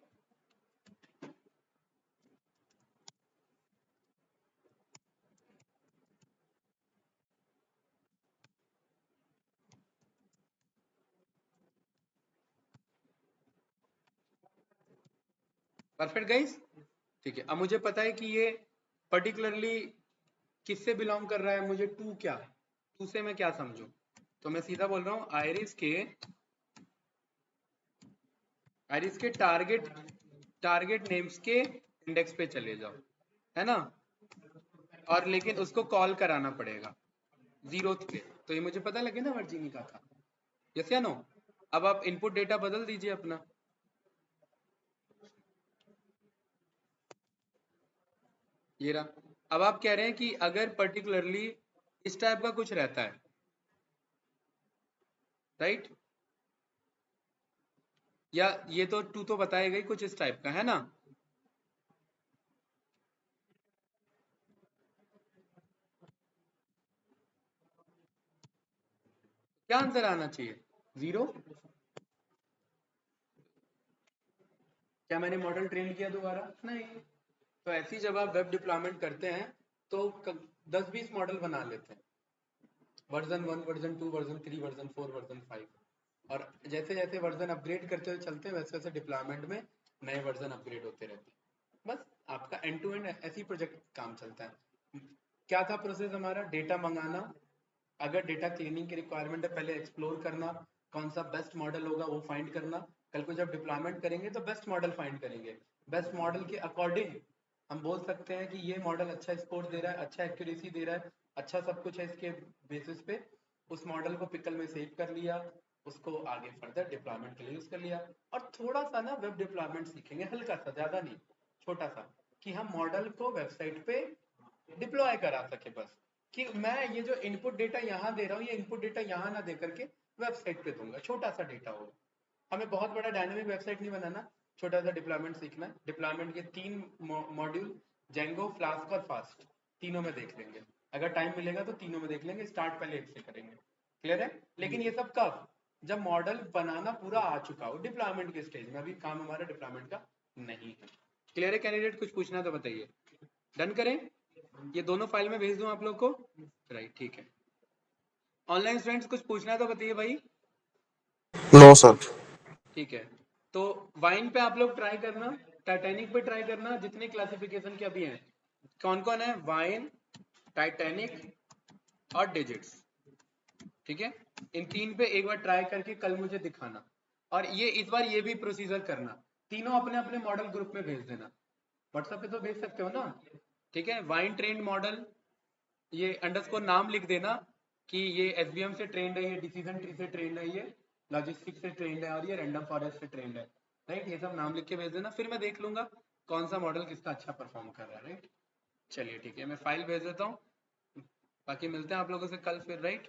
परफेक्ट गाइस, ठीक है। अब मुझे पता है कि ये पर्टिकुलरली किससे बिलोंग कर रहा है, मुझे टू क्या, टू से मैं क्या समझूं, तो मैं सीधा बोल रहा हूँ आयरिस के टारगेट नेम्स के इंडेक्स पे चले जाओ, है ना, और लेकिन उसको कॉल कराना पड़ेगा 0th पे, तो ये मुझे पता लगे ना वर्जीनी का था, यस या नो। अब आप इनपुट डेटा बदल दीजिए अपना, ये रहा। अब आप कह रहे हैं कि अगर पर्टिकुलरली इस टाइप का कुछ रहता है, राइट, या ये तो टू तो बताएगा ही कुछ इस टाइप का, है ना। क्या आंसर आना चाहिए, 0। क्या मैंने मॉडल ट्रेन किया दोबारा, नहीं। तो ऐसी जब आप वेब डिप्लॉयमेंट करते हैं तो 10-20 मॉडल बना लेते हैं, version 1, version 2, version 3, version 4, version 5, और जैसे जैसे वर्जन अपग्रेड करते हुए चलते हैं वैसे वैसे डिप्लॉयमेंट में नए वर्जन अपग्रेड होते रहते हैं। बस आपका एंड टू एंड ऐसी प्रोजेक्ट काम चलता है। क्या था प्रोसेस हमारा, डेटा मंगाना, अगर डेटा क्लीनिंग की रिक्वायरमेंट है पहले एक्सप्लोर करना, कौन सा बेस्ट मॉडल होगा वो फाइंड करना, कल को जब डिप्लॉयमेंट करेंगे तो बेस्ट मॉडल फाइंड करेंगे, बेस्ट मॉडल के अकॉर्डिंग हम बोल सकते हैं कि ये मॉडल अच्छा स्कोर दे रहा है, अच्छा एक्यूरेसी दे रहा है, अच्छा सब कुछ है, इसके बेसिस पे उस मॉडल को पिकल में सेव कर लिया, उसको आगे फर्दर डिप्लॉयमेंट के लिए यूज कर लिया। और थोड़ा सा ना वेब डिप्लॉयमेंट सीखेंगे, हल्का सा, ज्यादा नहीं, छोटा सा, कि हम मॉडल को वेबसाइट पे डिप्लॉय करा सके, बस कि मैं ये जो इनपुट डेटा यहाँ दे रहा हूँ, ये इनपुट डेटा यहाँ ना दे करके वेबसाइट पे दूंगा, छोटा सा डेटा होगा। हमें बहुत बड़ा डायनामिक वेबसाइट नहीं बनाना, छोटा सा डिप्लॉयमेंट सीखना है। डिप्लॉयमेंट के 3 मॉड्यूल, जेंगो, फ्लास्क और फास्ट, तीनों में देख लेंगे, अगर टाइम मिलेगा तो तीनों में देख लेंगे, स्टार्ट पहले एक से करेंगे, क्लियर है। लेकिन ये सब कब, जब मॉडल बनाना पूरा आ चुका हो, डिप्लॉयमेंट के स्टेज में, अभी काम हमारा डिप्लॉयमेंट का नहीं है। क्लियर है कैंडिडेट, कुछ पूछना तो बताइए, डन करें, ये दोनों फाइल में भेज दूं आप लोग को, राइट, ठीक है। ऑनलाइन स्टूडेंट्स कुछ पूछना है तो बताइए भाई। No sir. ठीक है, तो वाइन पे आप लोग ट्राई करना, टाइटैनिक पे ट्राई करना, जितने क्लासिफिकेशन के अभी हैं, कौन कौन है, वाइन, टाइटैनिक और डिजिट्स, ठीक है। इन 3 पे एक बार ट्राई करके कल मुझे दिखाना, और ये इस बार ये भी प्रोसीजर करना, तीनों अपने अपने मॉडल ग्रुप में भेज देना, व्हाट्सएप पे तो भेज सकते हो ना, ठीक है। वाइन ट्रेंड मॉडल, ये अंडरस्कोर नाम लिख देना कि ये एसबीएम से ट्रेंड है, ये डिसीजन ट्री से ट्रेंड है, ये लॉजिस्टिक से ट्रेंड है, और ये रैंडम फॉरेस्ट से ट्रेंड है, राइट। ये सब नाम लिख के भेज देना, फिर मैं देख लूंगा कौन सा मॉडल किसका अच्छा परफॉर्म कर रहा है, राइट। चलिए ठीक है, मैं फाइल भेज देता हूँ, बाकी मिलते हैं आप लोगों से कल फिर, राइट?